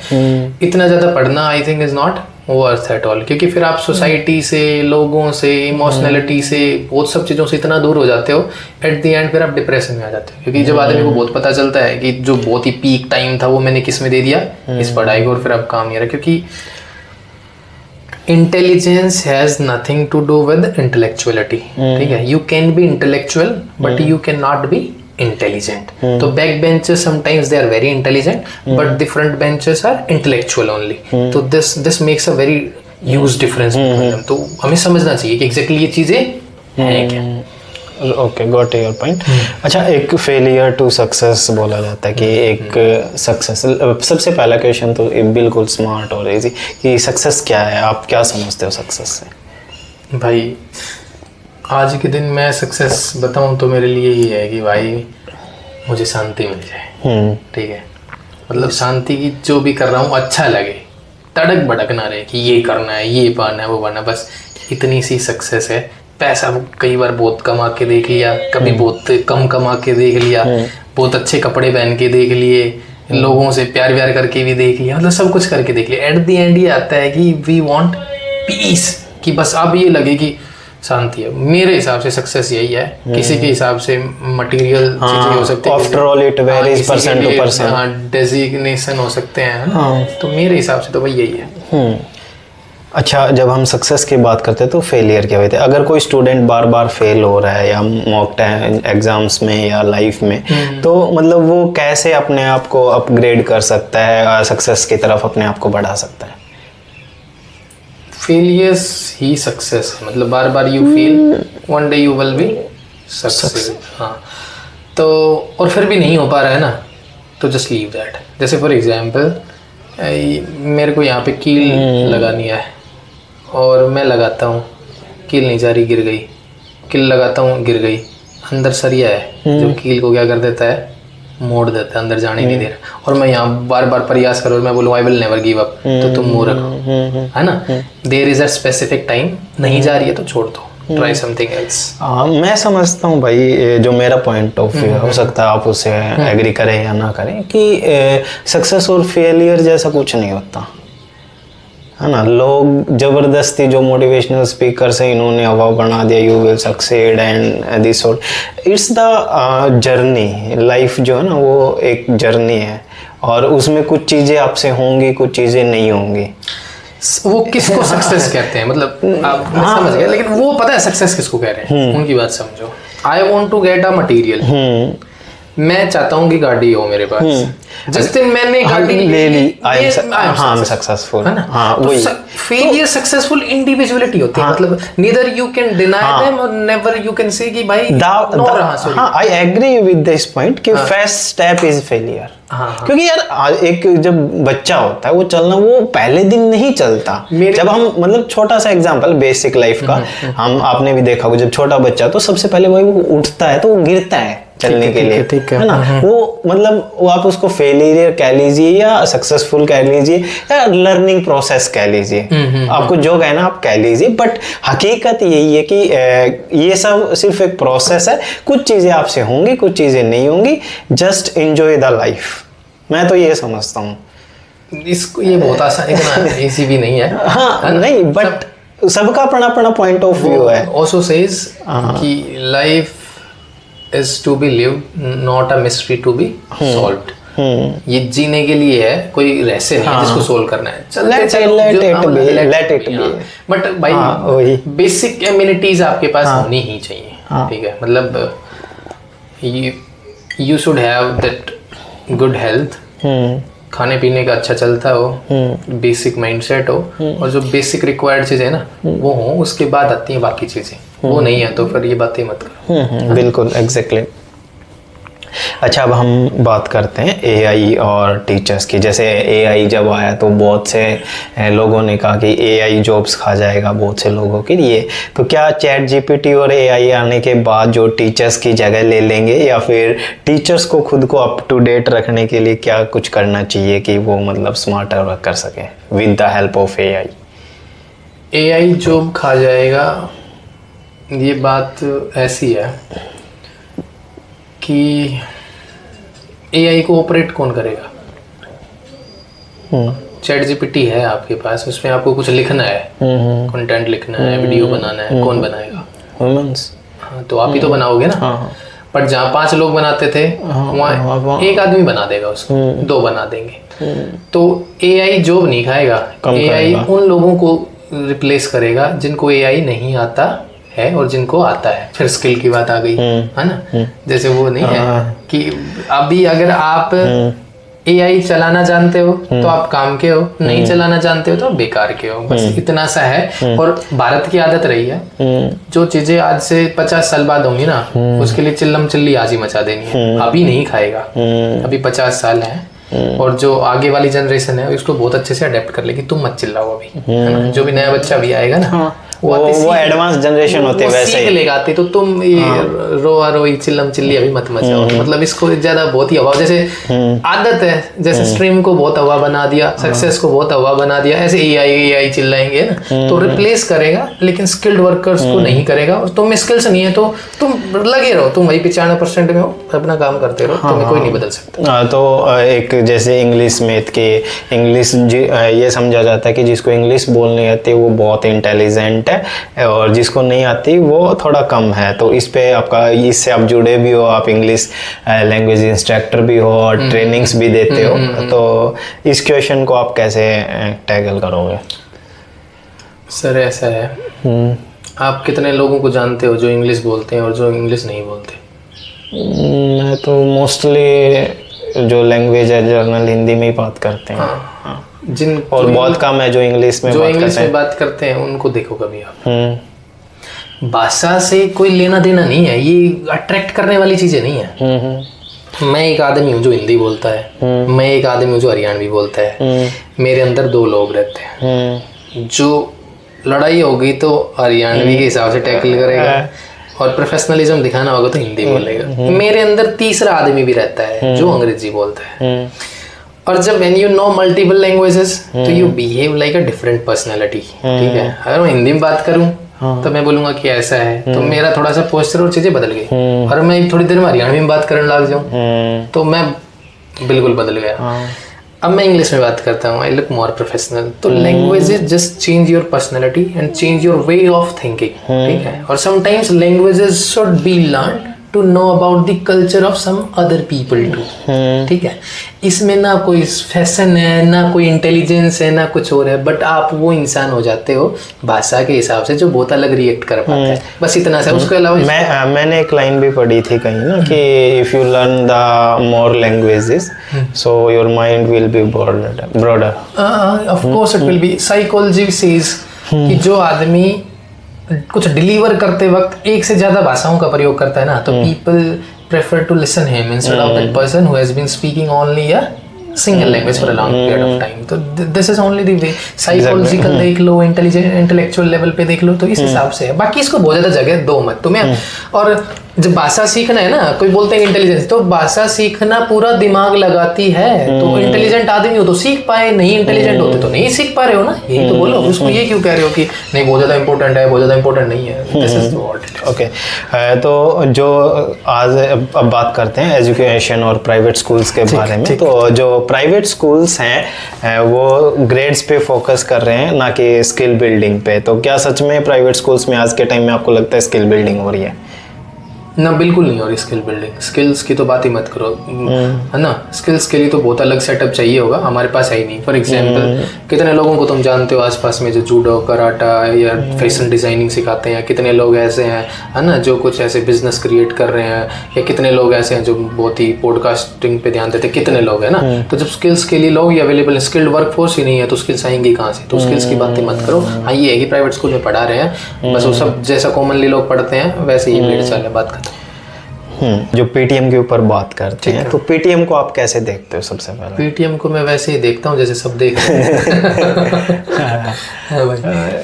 इतना ज़्यादा पढ़ना I think is not worth at all, क्योंकि फिर आप सोसाइटी से, लोगों से, इमोशनलिटी से, बहुत सब चीज़ों से इतना दूर हो जाते हो, एट द एंड फिर आप डिप्रेशन में आ जाते हो, क्योंकि जब आदमी को बहुत पता चलता है कि जो बहुत ही पीक टाइम था वो मैंने किस में दे दिया, इस पढ़ाई को, और फिर अब काम नहीं रहा। क्योंकि intelligence has nothing to do with intellectuality, ठीक है, you can be intellectual but you can not be intelligent. तो back benchers sometimes they are very intelligent but the front benchers are intellectual only, तो this makes a very huge difference. तो हमें समझना चाहिए कि exactly ये चीजें हैं क्या। Okay, got your point. अच्छा, एक फेलियर टू सक्सेस बोला जाता है कि एक सक्सेस, सबसे पहला क्वेश्चन तो बिल्कुल स्मार्ट और इजी, कि सक्सेस क्या है, आप क्या समझते हो सक्सेस से? भाई आज के दिन मैं सक्सेस बताऊं तो मेरे लिए ये है कि भाई मुझे शांति मिल जाए, ठीक है, मतलब शांति की जो भी कर रहा हूँ अच्छा लगे, तड़क भड़क ना रहे कि ये करना है, ये पाना है, वो पाना, बस इतनी सी सक्सेस है। पैसा कई बार बहुत कमा के देख लिया, कभी बहुत कम कमा के देख लिया, बहुत अच्छे कपड़े पहन के देख लिए, लोगों से प्यार व्यार करके भी देख लिया, मतलब सब कुछ करके देख लिया। एट द एंड ये आता है कि वी वांट पीस, कि बस अब ये लगे कि शांति है। मेरे हिसाब से सक्सेस यही है, किसी के हिसाब से मटेरियल चीजें हो सकती है, after all it varies person to person, designation हो सकते हैं, तो मेरे हिसाब से तो भाई यही है। अच्छा, जब हम सक्सेस की बात करते हैं तो फेलियर क्या होते हैं? अगर कोई स्टूडेंट बार बार फेल हो रहा है या मॉक एग्जाम्स में या लाइफ में, तो मतलब वो कैसे अपने आप को अपग्रेड कर सकता है, सक्सेस की तरफ अपने आप को बढ़ा सकता है? फेलियर्स ही सक्सेस है, मतलब बार बार you fail, one day you will be success. हाँ, तो और फिर भी नहीं हो पा रहा है ना, तो जस्ट लीव दैट। जैसे फॉर एग्जांपल मेरे को यहाँ पे कील लगानी है और मैं लगाता हूँ, कील नहीं जा रही, गिर गई, कील लगाता हूँ, गिर गई, अंदर सरिया है जो कील को क्या कर देता है, मोड़ देता है, अंदर जाने नहीं दे रहा, और मैं यहाँ बार बार प्रयास करूँ, मैं बोलूँ I will never give up, तो तुम मूर्ख हो, है ना। There is a specific time, नहीं जा रही है तो छोड़ दो, ट्राई समथिंग एल्स। मैं समझता हूँ भाई, जो मेरा पॉइंट ऑफ व्यू हो सकता है आप उससे एग्री करें या ना करें, कि सक्सेस और फेलियर जैसा कुछ नहीं होता है ना। लोग जबरदस्ती जो मोटिवेशनल स्पीकर्स हैं इन्होंने हवा बना दिया, you will succeed and this sort, it's the journey. Life जो है ना वो एक जर्नी है, और उसमें कुछ चीज़ें आपसे होंगी, कुछ चीज़ें नहीं होंगी। वो किसको सक्सेस कहते हैं, मतलब आप मैं समझ गया, लेकिन वो पता है सक्सेस किसको कह रहे हैं, उनकी बात समझो। I want to get a material, मैं चाहता हूँ कि गाड़ी हो मेरे पास, जिस दिन मैंने गाड़ी ले ली आई एम सक्सेसफुल, है ना। हाँ, वही फेलियर सक्सेसफुल इंडिविजुअलिटी होती है, मतलब neither you can deny them और नेवर यू कैन से कि भाई नो रहा। हाँ, I agree with this point कि फर्स्ट स्टेप इज फेलियर। क्योंकि यार एक जब बच्चा होता है वो चलना वो पहले दिन नहीं चलता। जब हम मतलब छोटा सा एग्जांपल बेसिक लाइफ का, हम आपने भी देखा होगा, जब छोटा बच्चा तो सबसे पहले वो उठता है तो वो गिरता है चलने के लिए, ठीक है ना। वो मतलब वो आप उसको फेलियर कह लीजिए या सक्सेसफुल कह लीजिए या लर्निंग प्रोसेस कह लीजिए, आपको जो कहना आप कह लीजिए, बट हकीकत यही है कि ये सब सिर्फ एक प्रोसेस है। कुछ चीजें आपसे होंगी, कुछ चीजें नहीं होंगी, जस्ट एंजॉय द लाइफ। मैं तो ये समझता हूँ। इसको ये बहुत आसान, इतना इजी भी नहीं है। हाँ, नहीं, बट सबका अपना अपना पॉइंट ऑफ व्यू है। also says कि life is to be lived, not a mystery to be solved। ये जीने के लिए है, कोई रहस्य नहीं है जिसको सोल्व करना है। let it be। बट भाई बेसिक एमिनिटीज आपके पास होनी ही चाहिए, ठीक है। मतलब you should have that good health, खाने पीने का अच्छा चलता हो, बेसिक माइंडसेट हो, और जो बेसिक रिक्वायर्ड चीजें है ना वो हो, उसके बाद आती हैं बाकी चीजें। वो नहीं है तो फिर ये बातें मत करो। बिल्कुल, एग्जैक्टली। अच्छा, अब हम बात करते हैं एआई और टीचर्स की। जैसे एआई जब आया तो बहुत से लोगों ने कहा कि एआई जॉब्स खा जाएगा बहुत से लोगों के लिए। तो क्या चैट जीपीटी और एआई आने के बाद जो टीचर्स की जगह ले लेंगे, या फिर टीचर्स को खुद को अप टू डेट रखने के लिए क्या कुछ करना चाहिए कि वो मतलब स्मार्टर वर्क कर सके with the help of AI? AI job खा जाएगा, ये बात ऐसी है कि एआई को ऑपरेट कौन करेगा? चैट जीपीटी है आपके पास, उसमें आपको कुछ लिखना है, कंटेंट लिखना है, वीडियो बनाना है, कौन बनाएगा? ह्यूमंस। हाँ, तो आप ही तो बनाओगे ना। पर जहाँ 5 लोग बनाते थे वहाँ एक आदमी बना देगा उसको, 2 बना देंगे। तो एआई जॉब नहीं खाएगा, एआई उन लोगों को रिप्लेस करेगा जिनको एआई नहीं आता है और जिनको आता है। फिर स्किल की बात आ गई, है ना। जैसे वो नहीं है कि अभी अगर आप एआई चलाना जानते हो तो आप काम के हो, नहीं चलाना जानते हो तो आप बेकार के हो, बस इतना सा है। और भारत की आदत रही है, जो चीजें आज से 50 साल बाद होंगी ना, उसके लिए चिल्लम चिल्ली आज ही मचा देनी है। अभी नहीं खाएगा, अभी 50 साल है, और जो आगे वाली जनरेशन है उसको बहुत अच्छे से अडेप्ट कर लेगी। तुम मत चिल्लाओ अभी, है ना। जो भी नया बच्चा भी आएगा ना, वो एडवांस जनरेशन होते हैं, वैसे सीख लेगा। तो तुम ये रोआ रोई चिल्लम चिल्ली अभी मत मचाओ। मतलब इसको ज्यादा बहुत ही हवा, जैसे आदत है, जैसे स्ट्रीम को बहुत हवा बना दिया, सक्सेस को बहुत हवा बना दिया, ऐसे एआई चिल्लाएंगे ना, तो रिप्लेस करेगा लेकिन स्किल्ड वर्कर्स को नहीं करेगा। और तुम स्किल्स नहीं है तो तुम लगे रहो, तुम वही 95% में हो, अपना काम करते रहो, तुम्हें कोई नहीं बदल सकता। तो एक जैसे इंग्लिश में कि इंग्लिश ये समझा जाता है कि जिसको इंग्लिश बोलने आती है वो बहुत इंटेलिजेंट है, और जिसको नहीं आती वो थोड़ा कम है। तो इस पे आपका, इससे आप जुड़े भी हो, आप इंग्लिश लैंग्वेज इंस्ट्रक्टर भी हो और ट्रेनिंग्स भी देते हो, तो इस क्वेश्चन को आप कैसे टैकल करोगे? सर ऐसा है, आप कितने लोगों को जानते हो जो इंग्लिश बोलते हैं और जो इंग्लिश नहीं बोलते? मैं तो मोस्टली जो लैंग्वेज है जर्नल हिंदी में ही बात करते हैं। हाँ। जिन और बहुत कम है जो इंग्लिश में बात करते हैं उनको देखो कभी आप। भाषा से कोई लेना देना नहीं है, ये अट्रैक्ट करने वाली चीजें नहीं है। मैं एक आदमी हूँ जो हिंदी बोलता है, मैं एक आदमी हूँ जो हरियाणवी बोलता है, मेरे अंदर 2 लोग रहते हैं। जो लड़ाई होगी तो हरियाणवी के हिसाब से टैकल करेगा, और प्रोफेशनलिज्म दिखाना होगा तो हिंदी बोलेगा। मेरे अंदर तीसरा आदमी भी रहता है जो अंग्रेजी बोलता है। और जब when you know multiple languages तो you behave like a different personality, ठीक है। अगर मैं हिंदी में बात करूं तो मैं बोलूंगा कि ऐसा है, तो मेरा थोड़ा सा पोस्चर और चीजें बदल गई। और मैं थोड़ी देर में हरियाणवी में बात करने लग जाऊं तो मैं बिल्कुल बदल गया। अब मैं इंग्लिश में बात करता हूँ, आई लुक मोर प्रोफेशनल। तो languages just change your personality and change your way of thinking, ठीक है। और sometimes languages should be learn to know about the culture of some other people too. ठीक है, इसमें ना कोई फैशन है, ना कोई इंटेलिजेंस है, ना कुछ और है, बट आप वो इंसान हो जाते हो भाषा के हिसाब से जो बहुत अलग रिएक्ट कर पाता है, बस इतना सा। उसके अलावा मैंने एक लाइन भी पढ़ी थी कहीं ना कि if you learn the more languages so your mind will be broader. Of course it will be. Psychology says कि जो आदमी कुछ डिलीवर करते वक्त एक से ज्यादा भाषाओं का प्रयोग करता है ना, तो people prefer to listen him instead of that person who has been speaking only a single language for a long period of time. तो this is only the way. Psychological देख लो, इंटेलेक्चुअल लेवल पे देख लो, तो इस हिसाब से है। बाकी इसको बहुत ज्यादा जगह दो मत तुम्हें। और जब भाषा सीखना है ना, कोई बोलते हैं इंटेलिजेंस, तो भाषा सीखना पूरा दिमाग लगाती है। तो इंटेलिजेंट आदमी हो तो सीख पाए, नहीं इंटेलिजेंट होते तो नहीं सीख पा रहे हो ना, यही तो बोलो। उसको ये क्यों कह रहे हो कि नहीं बहुत ज्यादा इंपॉर्टेंट है, बहुत ज्यादा इंपॉर्टेंट नहीं है। This is what it is. Okay, तो जो आज अब बात करते हैं एजुकेशन और प्राइवेट स्कूल्स के बारे में। तो जो प्राइवेट स्कूल्स हैं वो ग्रेड्स पे फोकस कर रहे हैं, ना कि स्किल बिल्डिंग पे। तो क्या सच में प्राइवेट स्कूल्स में आज के टाइम में आपको लगता है स्किल बिल्डिंग हो रही है? ना, बिल्कुल नहीं। और स्किल बिल्डिंग, स्किल्स की तो बात ही मत करो, है ना। स्किल्स के लिए तो बहुत अलग सेटअप चाहिए होगा, हमारे पास है ही नहीं। फॉर एग्जांपल, कितने लोगों को तुम जानते हो आसपास में जो जूडो, कराटा या फैशन डिजाइनिंग सिखाते हैं? कितने लोग ऐसे हैं, है ना, जो कुछ ऐसे बिजनेस क्रिएट कर रहे हैं? या कितने लोग ऐसे हैं जो बहुत ही पॉडकास्टिंग पे ध्यान देते हैं? कितने लोग हैं ना। तो जब स्किल्स के लिए लोग अवेलेबल, स्किल्ड वर्क फोर्स ही नहीं है, तो स्किल्स आएंगी कहाँ से? तो स्किल्स की बात ही मत करो। हाँ, ये है कि प्राइवेट स्कूल में पढ़ा रहे हैं, बस वो सब जैसा कॉमनली लोग पढ़ते हैं वैसे ही भेड़ चाल है, बात खत्म। जो पीटीएम के ऊपर बात करते हैं, तो पीटीएम को आप कैसे देखते हो? सबसे पहले पीटीएम को मैं वैसे ही देखता हूँ जैसे सब देख रहे हैं।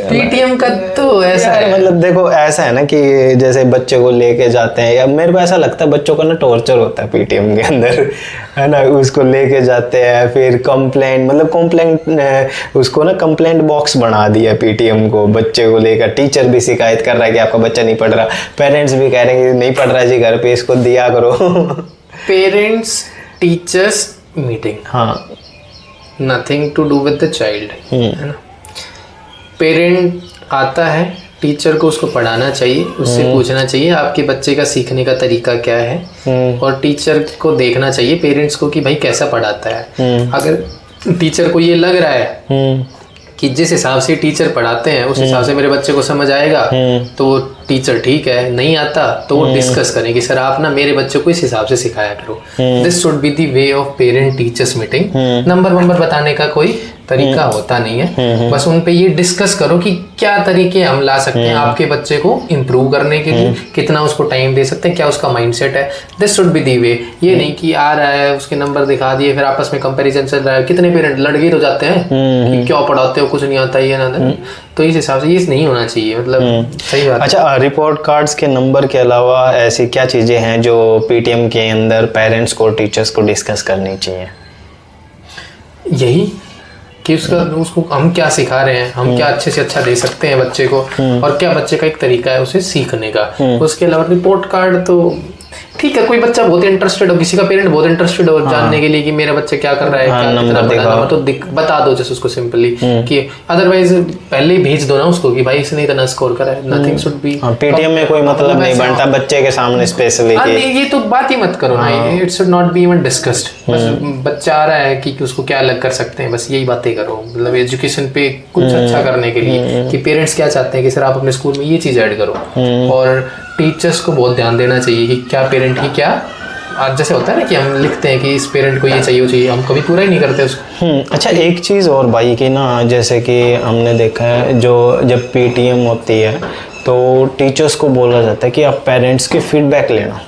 पीटीएम का तो ऐसा है, मतलब देखो ऐसा है ना कि जैसे बच्चे को लेके जाते हैं, या मेरे को ऐसा लगता है बच्चों का ना टॉर्चर होता है पीटीएम के अंदर, है ना। उसको लेके जाते हैं, फिर कंप्लेंट, मतलब कंप्लेंट, उसको ना कंप्लेंट बॉक्स बना दिया पीटीएम को बच्चे को लेकर। टीचर भी शिकायत कर रहा है कि आपका बच्चा नहीं पढ़ रहा, पेरेंट्स भी कह रहे हैं कि नहीं पढ़ रहा जी, घर पे इसको दिया करो। पेरेंट्स टीचर्स मीटिंग, हाँ, nothing to do with the child, है ना। पेरेंट आता है, टीचर को उसको पढ़ाना चाहिए, उससे पूछना चाहिए आपके बच्चे का सीखने का तरीका क्या है, और टीचर को देखना चाहिए पेरेंट्स को कि भाई कैसा पढ़ाता है। अगर टीचर को ये लग रहा है कि जिस हिसाब से टीचर पढ़ाते हैं उस हिसाब से मेरे बच्चे को समझ आएगा, तो टीचर ठीक है। नहीं आता तो वो डिस्कस करें कि सर आप ना मेरे बच्चे को इस हिसाब से सिखाया करो। This should be the way of parent teachers meeting. Number बताने का कोई तरीका होता नहीं है, बस उन पे ये डिस्कस करो कि क्या तरीके हम ला सकते हैं आपके बच्चे को इम्प्रूव करने के लिए, कितना उसको टाइम दे सकते हैं, क्या उसका माइंडसेट है। दिस शुड बी दी वे। ये नहीं कि आ रहा है उसके नंबर दिखा दिए, फिर आपस में कंपैरिजन चल रहा है। कितने पेरेंट लड़के तो जाते हैं कि क्यों पढ़ाते हो, कुछ नहीं आता ये ना। तो इस हिसाब से ये नहीं होना चाहिए, मतलब सही बात। अच्छा, रिपोर्ट कार्ड्स के नंबर के अलावा ऐसी क्या चीजें हैं जो पीटीएम के अंदर पेरेंट्स को, टीचर्स को डिस्कस करनी चाहिए? यही कि उसको हम क्या सिखा रहे हैं, हम क्या अच्छे से अच्छा दे सकते हैं बच्चे को, और क्या बच्चे का एक तरीका है उसे सीखने का। उसके अलावा रिपोर्ट कार्ड तो ठीक है, कोई बच्चा बहुत इंटरेस्टेड हो, किसी का पेरेंट बहुत इंटरेस्टेड हो जानने के लिए कि मेरा बच्चा क्या कर रहा है, क्या कितना पढ़ा, तो बता दो जैसे उसको सिंपली कि अदरवाइज पहले ही भेज दो ना उसको कि भाई इसने इतना स्कोर करा है। Nothing should be. पीटीएम में कोई मतलब नहीं बनता बच्चे के सामने स्पेशली कि ये तो बात ही मत करो ना, it should not be even discussed. बस बच्चा आ रहा है कि उसको क्या अलग कर सकते हैं, बस यही बातें करो। मतलब एजुकेशन पे कुछ अच्छा करने के लिए कि पेरेंट्स क्या चाहते हैं कि सर आप अपने स्कूल में ये चीज ऐड करो, और टीचर्स को बहुत ध्यान देना चाहिए कि क्या पेरेंट की क्या, आज जैसे होता है ना कि हम लिखते हैं कि इस पेरेंट को ये चाहिए वो चाहिए, हम कभी पूरा ही नहीं करते उसको। अच्छा, एक चीज़ और भाई की ना, जैसे कि हमने देखा है जो जब पीटीएम होती है तो टीचर्स को बोला जाता है कि आप पेरेंट्स के फीडबैक लेना,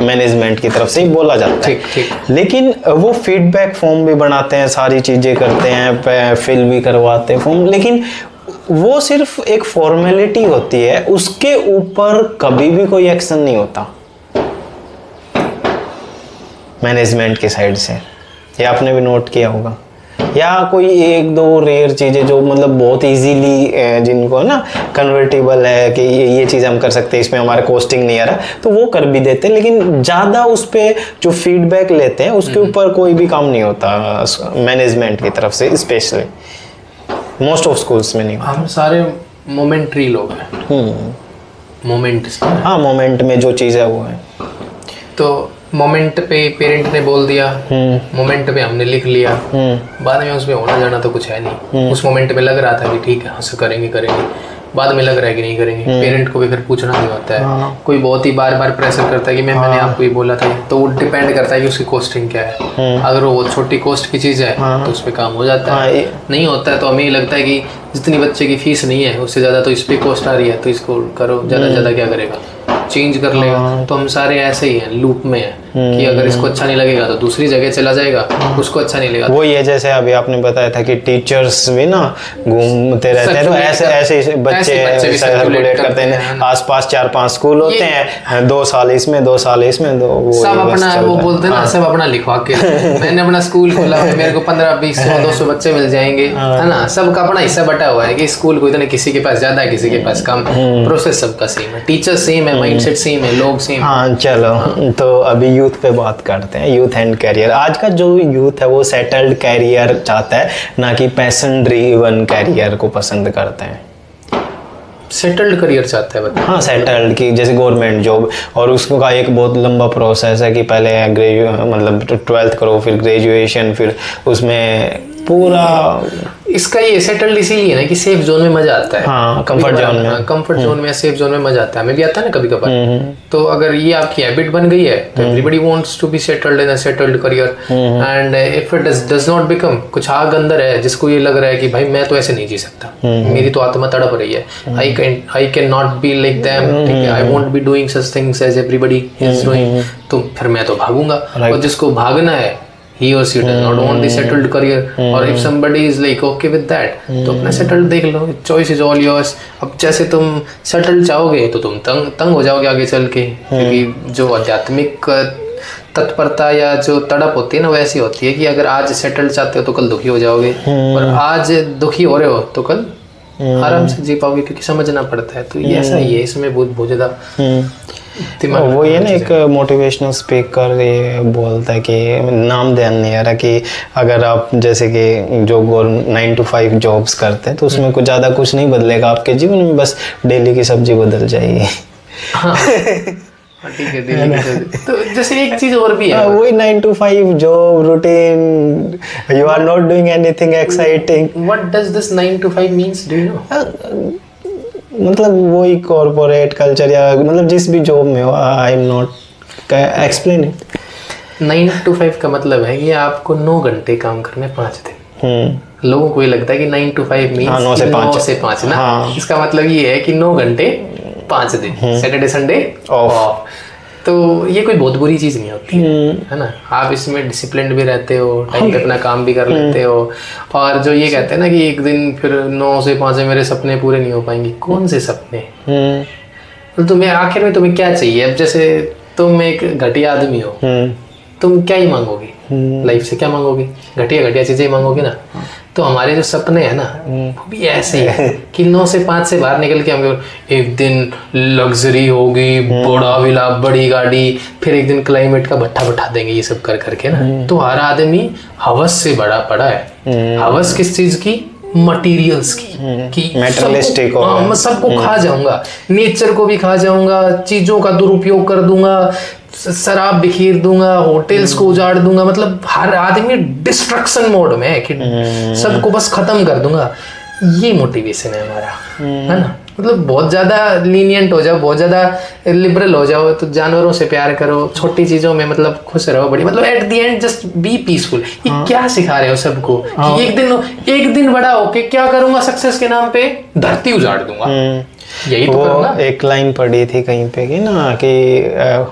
मैनेजमेंट की तरफ से ही बोला जाता है। ठीक। लेकिन वो फीडबैक फॉर्म भी बनाते हैं, सारी चीज़ें करते हैं, फिल भी करवाते हैं फॉर्म, लेकिन वो सिर्फ एक फॉर्मेलिटी होती है, उसके ऊपर कभी भी कोई एक्शन नहीं होता मैनेजमेंट की साइड से। ये आपने भी नोट किया होगा। या कोई एक दो रेयर चीज़ें जो मतलब बहुत इजीली जिनको ना कन्वर्टेबल है कि ये चीज़ हम कर सकते हैं, इसमें हमारा कॉस्टिंग नहीं आ रहा, तो वो कर भी देते हैं। लेकिन ज़्यादा उस पर जो फीडबैक लेते हैं उसके ऊपर कोई भी काम नहीं होता मैनेजमेंट की तरफ से, स्पेशली मोस्ट ऑफ स्कूल्स में नहीं। हम सारे मोमेंट्री लोग हैं, मोमेंट। हाँ, मोमेंट में जो चीज़ है वो है। तो मोमेंट पे पेरेंट ने बोल दिया, मोमेंट पे हमने लिख लिया, बाद में उसमें होना जाना तो कुछ है नहीं। उस मोमेंट में लग रहा था कि ठीक है हाँ करेंगे, बाद में लग रहा है कि नहीं करेंगे। पेरेंट को भी फिर पूछना नहीं होता है। कोई बहुत ही बार बार प्रेशर करता है कि मैंने आपको ये बोला था, तो वो डिपेंड करता है कि उसकी कॉस्टिंग क्या है। अगर वो छोटी कॉस्ट की चीज़ है तो उस पर काम हो जाता है, नहीं होता है तो हमें लगता है कि जितनी बच्चे की फीस नहीं है उससे ज़्यादा तो इस पर कॉस्ट आ रही है, तो इसको करो, ज़्यादा से ज़्यादा क्या करेगा, चेंज कर लेगा। तो हम सारे ऐसे ही हैं, लूप में है कि अगर इसको अच्छा नहीं लगेगा तो दूसरी जगह चला जाएगा, उसको अच्छा नहीं लगेगा। वो ये जैसे अभी आपने बताया था कि टीचर्स भी ना घूमते रहते हैं, तो ऐसे बच्चे सर्कुलेट करते हैं। आसपास 4-5 स्कूल होते हैं, 2 साल इसमें 2 साल इसमें, सब अपना वो बोलते हैं ना, सब अपना लिखवा के मैंने अपना स्कूल खोला है, मेरे को 15-20-100-200 बच्चे मिल जाएंगे, है ना। सबका अपना हिस्सा बटा हुआ है कि स्कूल को इतने, किसी के पास ज्यादा है किसी के पास कम, प्रोसेस सबका सेम है, टीचर सेम है, माइंडसेट सेम है, लोग सेम। हाँ चलो, तो अभी यूथ पे बात करते हैं, यूथ एंड कैरियर। आज का जो यूथ है वो सेटल्ड कैरियर चाहता है, ना कि पैशन ड्रिवन कैरियर को पसंद करते हैं। सेटल्ड करियर चाहता है बता। हाँ, सेटल्ड की जैसे गवर्नमेंट जॉब, और उसका एक बहुत लंबा प्रोसेस है कि पहले मतलब 12th करो, फिर ग्रेजुएशन, फिर उसमें पूरा। इसका ये सेटल्ड इसीलिए ना कि सेफ जोन में मजा आता है। हाँ, कंफर्ट जोन में, कंफर्ट जोन में, सेफ जोन में मजा आता है। हमें भी आता है ना कभी कभार। तो अगर ये आपकी हैबिट बन गई है तो everybody wants to be settled in a settled career, and if it does not become, कुछ आग अंदर है जिसको ये लग रहा है कि भाई मैं तो ऐसे नहीं जी सकता, मेरी तो आत्मा तड़प रही है, I can not be like them, ठीक है, I won't be doing such things as everybody is doing, तो फिर मैं तो भागूंगा। और जिसको भागना है, he or she does not want the settled career, or if somebody is like okay with that, तो अपना settled देख लो, choice is all yours। अब जैसे तुम settled चाहोगे तो तुम तंग हो जाओगे आगे चल के, क्योंकि जो आध्यात्मिक तत्परता या जो तड़प होती है ना वैसी होती है कि अगर आज सेटल्ड चाहते हो तो कल दुखी हो जाओगे, और आज दुखी हो रहे हो तो कल आराम से जी पाओगे, क्योंकि समझना पड़ता है। तो ये ऐसा ही है, इसमें बहुत ज़्यादा वो ये ना एक मोटिवेशनल स्पीकर ये बोलता है कि नाम ध्यान नहीं आ रहा कि अगर आप जैसे कि जो 9 to 5 जॉब्स करते हैं तो उसमें कुछ ज़्यादा कुछ नहीं बदलेगा आपके जीवन में, बस डेली की सब्जी बदल जाएगी। हाँ। ठीक है, तो जैसे एक चीज और भी है, वही 9 to 5 job routine, you are not doing anything exciting. What does this 9 to 5 means, do you know? मतलब वही कॉर्पोरेट कल्चर या मतलब जिस भी जॉब में हो, I am not explain it. 9 to 5 का मतलब है कि आपको 9 घंटे काम करने 5 दिन। लोगों को ये लगता है कि 9 to 5 मींस 9 से 5 ना। हाँ। इसका मतलब ये है कि 9 घंटे 5 दिन, सैटरडे संडे ऑफ। तो ये कोई बहुत बुरी चीज़ नहीं होती है ना। आप इसमें डिसिप्लिन भी रहते हो, टाइम पे अपना काम भी कर लेते हो, और जो ये कहते हैं ना कि एक दिन फिर 9 से 5 मेरे सपने पूरे नहीं हो पाएंगे, कौन से सपने? तो तुम्हें आखिर में तुम्हें क्या चाहिए? अब जैसे तुम एक घटिया आदमी हो, तुम क्या ही मांगोगे लाइफ से? क्या मांगोगे? घटिया घटिया चीजें ही मांगोगे ना। तो हमारे जो सपने हैं ना वो भी ऐसे ही है कि 9 से 5 से बाहर निकल के हम एक दिन लग्जरी होगी, बड़ा विला, बड़ी गाड़ी, फिर एक दिन क्लाइमेट का भट्ठा बैठा देंगे, ये सब कर करके ना। तो हर आदमी हवस से बड़ा पड़ा है। हवस किस चीज की? मटीरियल्स की, कि मेटलिस्टिक मैं सबको खा जाऊंगा, नेचर को भी खा जाऊंगा, चीजों का दुरुपयोग कर दूंगा, शराब बिखेर दूंगा, होटल्स को उजाड़ दूंगा। मतलब हर आदमी डिस्ट्रक्शन मोड में है कि सबको बस खत्म कर दूंगा। ये मोटिवेशन है हमारा, है ना। मतलब बहुत ज्यादा लीनियंट हो जाओ, बहुत ज्यादा लिबरल हो जाओ, तो जानवरों से प्यार करो, छोटी चीजों में मतलब खुश रहो, बड़ी मतलब at the end just be peaceful. ये क्या सिखा रहे हो सबको कि एक दिन बड़ा होके क्या करूंगा सक्सेस के नाम पे? धरती उजाड़ दूंगा। यही तो करूंगा। एक लाइन पढ़ी थी कहीं पे कि ना कि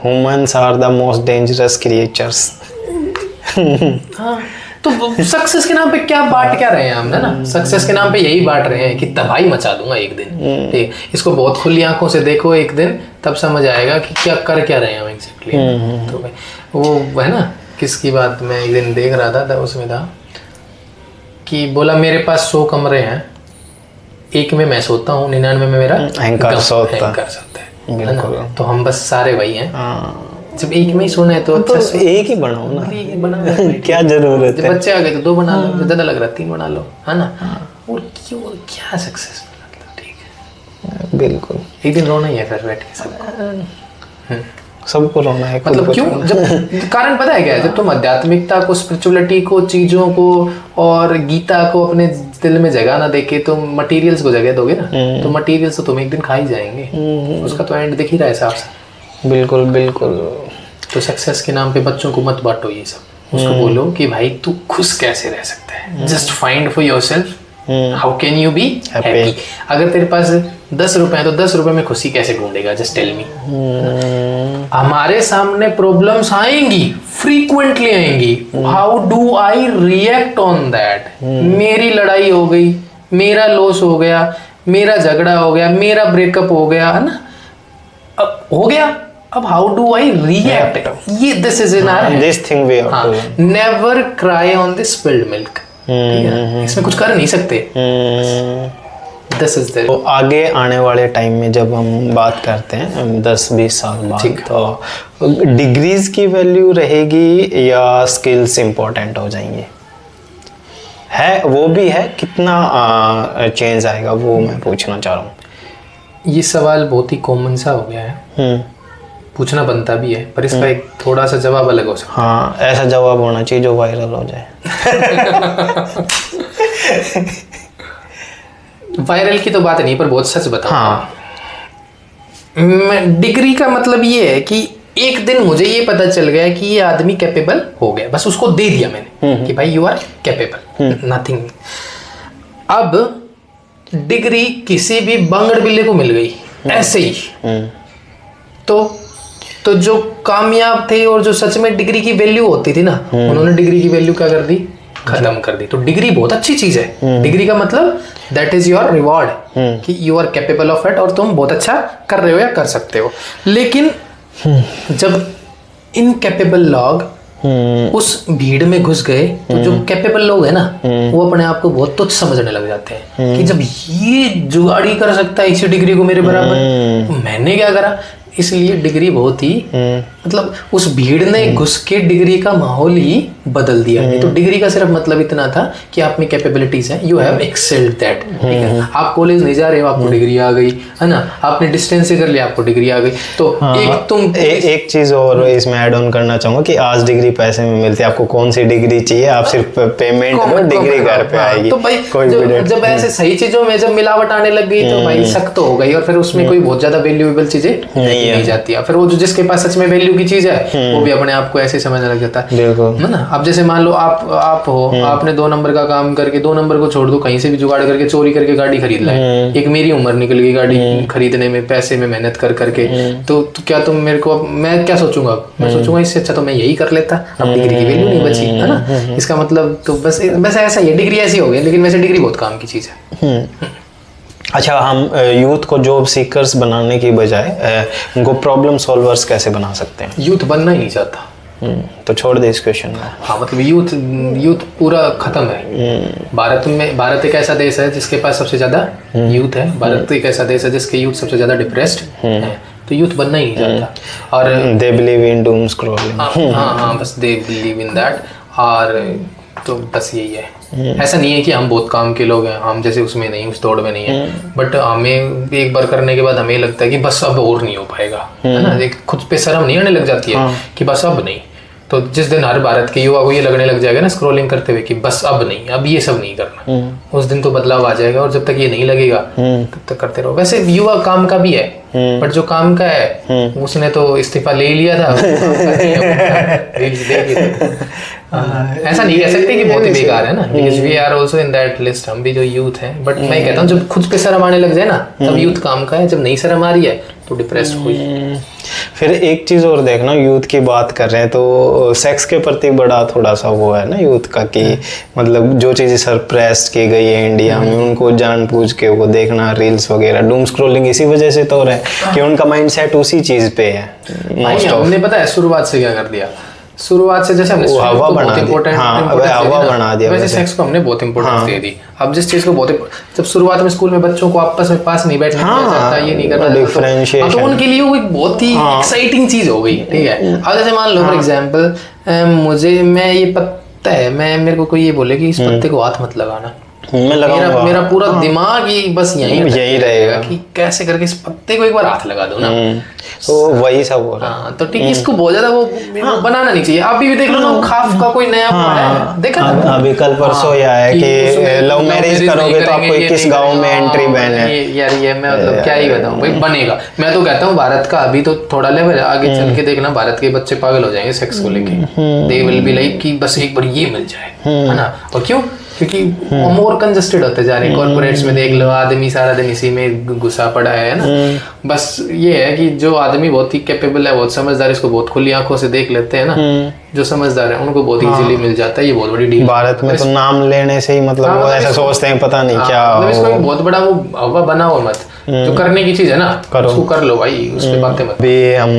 humans are the most dangerous creatures. हाँ, तो सक्सेस के नाम पे क्या बांट क्या रहे हैं हम, है ना। सक्सेस के नाम पे यही बांट रहे हैं कि तबाही मचा दूंगा एक दिन। ठीक, इसको बहुत खुली आंखों से देखो एक दिन, तब समझ आएगा कि क्या रहे हैं हम एग्जैक्टली। तो वो है ना, किसकी बात मैं एक दिन देख रहा था उसमें था कि बोला मेरे पास 100 कमरे हैं, एक में मैं सोता हूँ, 99 में मेरा अहंकार सोता है। तो हम बस सारे वही हैं। जब एक में ही सोना है तो अच्छा एक ही बनाओ ना, क्या जरूरत है? बच्चे आ गए तो 2 बना लो, ज्यादा लग रहा 3 बना लो, है ना। और क्यों, क्या सक्सेस? ठीक है, बिल्कुल, एक दिन रोना ही है फिर बैठ के सबको। सबको रोना है। मतलब क्यों? जब कारण पता है क्या है, जब तुम आध्यात्मिकता को, स्पिरिचुअलिटी को, चीजों को और गीता को अपने दिल में जगह ना देके तुम मटेरियल्स को जगह दोगे ना, तो मटेरियल्स तो तुम एक दिन खा ही जाएंगे। उसका तो एंड दिख ही रहा है साफ से। बिल्कुल बिल्कुल। तो सक्सेस के नाम पे बच्चों को मत बांटो ये सब। उसको बोलो कि भाई तू खुश कैसे रह सकता है, just find for yourself how can you be happy. अगर तेरे पास 10 रुपए है तो 10 रुपए में खुशी कैसे ढूंढेगा, जस्ट टेल मी। हमारे सामने प्रॉब्लम्स आएंगी, फ्रीक्वेंटली आएंगी, how do I react on that. मेरी लड़ाई हो गई, मेरा लॉस हो गया, मेरा झगड़ा हो गया, मेरा ब्रेकअप हो गया, है ना, अब हो गया, अब हाउ डू आई रिएक्ट, ये this is in our this thing we have to never cry on the spilled milk. इसमें कुछ कर नहीं सकते। This is the. तो आगे आने वाले टाइम में जब हम बात करते हैं 10-20 साल बाद, तो डिग्रीज की वैल्यू रहेगी या स्किल्स इंपॉर्टेंट हो जाएंगे? है वो भी है, कितना चेंज आएगा वो मैं पूछना चाह रहा हूँ। ये सवाल बहुत ही कॉमन सा हो गया है, पूछना बनता भी है, पर इसका एक थोड़ा सा जवाब अलग हो सकता है। हाँ, ऐसा जवाब होना चाहिए जो वायरल हो जाए। वायरल की तो बात नहीं, पर बहुत सच बताऊं। हाँ। डिग्री का मतलब ये है कि एक दिन मुझे ये पता चल गया कि ये आदमी कैपेबल हो गया, बस उसको दे दिया मैंने कि भाई यू आर कैपेबल, नथिंग। अब डिग्री किसी भी बंगड़ बिल्ले को मिल गई ऐसे ही, तो जो कामयाब थे और जो सच में डिग्री की वैल्यू होती थी ना, उन्होंने डिग्री की वैल्यू क्या कर दी, खत्म कर दी। तो डिग्री बहुत अच्छी चीज है। डिग्री का मतलब दैट इज योर रिवॉर्ड कि you are capable of it और तुम बहुत अच्छा कर रहे हो या कर सकते हो। लेकिन जब इनकैपेबल लोग उस भीड़ में घुस गए, तो जो कैपेबल लोग है ना, वो अपने आप को बहुत तुच्छ समझने लग जाते हैं कि जब ये जुगाड़ी कर सकता है इसी डिग्री को मेरे बराबर, तो मैंने क्या करा। इसलिए डिग्री बहुत ही मतलब उस भीड़ ने घुस के डिग्री का माहौल ही बदल दिया। नहीं तो डिग्री का सिर्फ मतलब इतना था कि आप में कैपेबिलिटीज हैं, यू हैव एक्सेल्ड दैट। ठीक है, आप कॉलेज नहीं जा रहे हो, आपको डिग्री आ गई, है ना, आपने डिस्टेंस से कर लिया, आपको डिग्री आ गई। तो एक चीज और इसमें ऐड ऑन करना चाहूंगा कि आज डिग्री पैसे में मिलती है, आपको कौन सी डिग्री चाहिए, आप सिर्फ पेमेंट करो, डिग्री घर पे आएगी। तो भाई जब ऐसे सही चीजों में जब मिलावट आने लग गई तो भाई सख्त हो गई, और फिर उसमें कोई बहुत ज्यादा वैल्यूएबल चीजें नहीं जाती है। फिर वो जो जिसके पास सच में वैल्यू की चीज है वो भी अपने आप को ऐसे समझने लग जाता है ना। अब जैसे मान लो आप हो, आपने 2 नंबर का काम करके 2 नंबर को छोड़ दो, कहीं से भी जुगाड़ करके चोरी करके गाड़ी खरीद लाए। एक मेरी उम्र निकल गई गाड़ी खरीदने में, पैसे में मेहनत कर करके, तो क्या तुम मेरे को, मैं क्या सोचूंगा, मैं सोचूंगा इससे अच्छा तो मैं यही कर लेता, अब डिग्री की वैल्यू नहीं बची, है ना। इसका मतलब तो बस ऐसा ही है, डिग्री ऐसी हो गई। लेकिन वैसे डिग्री बहुत काम की चीज है। अच्छा, हम यूथ को जॉब सीकर्स बनाने की बजाय उनको प्रॉब्लम सॉल्वर्स कैसे बना सकते हैं? यूथ बनना ही नहीं चाहता, तो छोड़ दे इस क्वेश्चन को। हाँ, मतलब यूथ पूरा खत्म है। भारत एक ऐसा देश है जिसके पास सबसे ज्यादा यूथ है। भारत एक ऐसा देश है जिसके यूथ सबसे ज्यादा डिप्रेस्ड है। तो यूथ बनना ही नहीं चाहता, और they believe in doom scrolling. हाँ, बस दे बिलीव इन दैट। और तो बस यही है। ऐसा नहीं है कि हम बहुत काम के लोग हैं, हम जैसे उसमें नहीं, उस दौड़ में नहीं है, बट हमें एक बार करने के बाद हमें लगता है कि बस अब और नहीं हो पाएगा, है ना। एक खुद पे शर्म नहीं आने लग जाती है कि बस अब नहीं। तो जिस दिन हर भारत के युवा को ये लगने लग जाएगा ना स्क्रॉलिंग करते हुए कि बस अब नहीं, अब ये सब नहीं करना, उस दिन तो बदलाव आ जाएगा। और जब तक ये नहीं लगेगा तब तक करते रहो। वैसे युवा काम का भी है, बट जो काम का है उसने तो इस्तीफा ले लिया था। ऐसा नहीं कह सकते कि बहुत ही बेकार है ना, because we are also in that list, हम भी जो यूथ हैं। बट मैं कहता हूँ जब खुद पे शर्म आने लग जाए ना, तब यूथ काम का है। जब नहीं शर्म आ रही है तो डिप्रेस्ड हुई। फिर एक चीज और देखना, यूथ की बात कर रहे हैं तो सेक्स के प्रति बड़ा थोड़ा सा वो है ना यूथ का, कि मतलब जो चीजें सरप्रेस्ड की गई है इंडिया में, उनको जानबूझ के वो देखना, रील्स वगैरह, डूम स्क्रॉलिंग इसी वजह से तो हो रहा है कि उनका माइंडसेट उसी चीज पे है। हमने पता है शुरुआत से क्या कर दिया, शुरुआत से जैसे हमने हवा बना दिया, वैसे सेक्स को हमने बहुत इंपॉर्टेंस दे दी। अब जिस चीज को बहुत, जब शुरुआत में स्कूल में बच्चों को आपस में पास नहीं बैठने दिया जाता, ये नहीं करना, डिफरेंशिएशन, तो उनके लिए वो एक बहुत ही एक्साइटिंग चीज हो गई। ठीक है, अब जैसे मान लो फॉर एग्जांपल मैं ये पता है, मेरे को कोई ये बोले कि इस पत्ते को हाथ मत लगाना, मैं लगाऊंगा। मेरा पूरा दिमाग ही बस यही रहेगा कि कैसे करके इस पत्ते को एक बार हाथ लगा दो ना। तो वही सब हो रहा है। हाँ, तो ठीक है, इसको बहुत ज्यादा वो बनाना नहीं चाहिए। अभी भी देख लो ना, वो खाफ का कोई नया है, देखा ना अभी कल परसों ही आया है कि लव मैरिज करोगे तो आपको 21 गांव में एंट्री बैन है। यार ये मैं मतलब क्या ही बताऊं भाई, बनेगा। मैं तो कहता हूँ भारत का अभी तो थोड़ा लेवल है, आगे चल के देखना भारत के बच्चे पागल हो जाएंगे सेक्स को लेके। दे विल बी लाइक कि बस एक बार ये मिल जाए, है ना। और क्यों? क्योंकि मोर कंजस्टेड होते जा रहे हैं। कॉर्पोरेट्स में देख लो, आदमी सारा दिन इसी में घुसा पड़ा है ना। बस ये है कि जो आदमी बहुत ही कैपेबल है, बहुत समझदार, इसको बहुत खुली आंखों से देख लेते हैं ना, जो समझदार है उनको बहुत इजीली मिल जाता है। ये बहुत बड़ी डील। भारत में तो नाम लेने से ही मतलब वो ऐसा सोचते हैं पता नहीं क्या। मतलब इसको बहुत बड़ा वो हवा बनाओ मत, जो करने की चीज है ना उसको कर लो भाई, उस पे बातें मत। अभी हम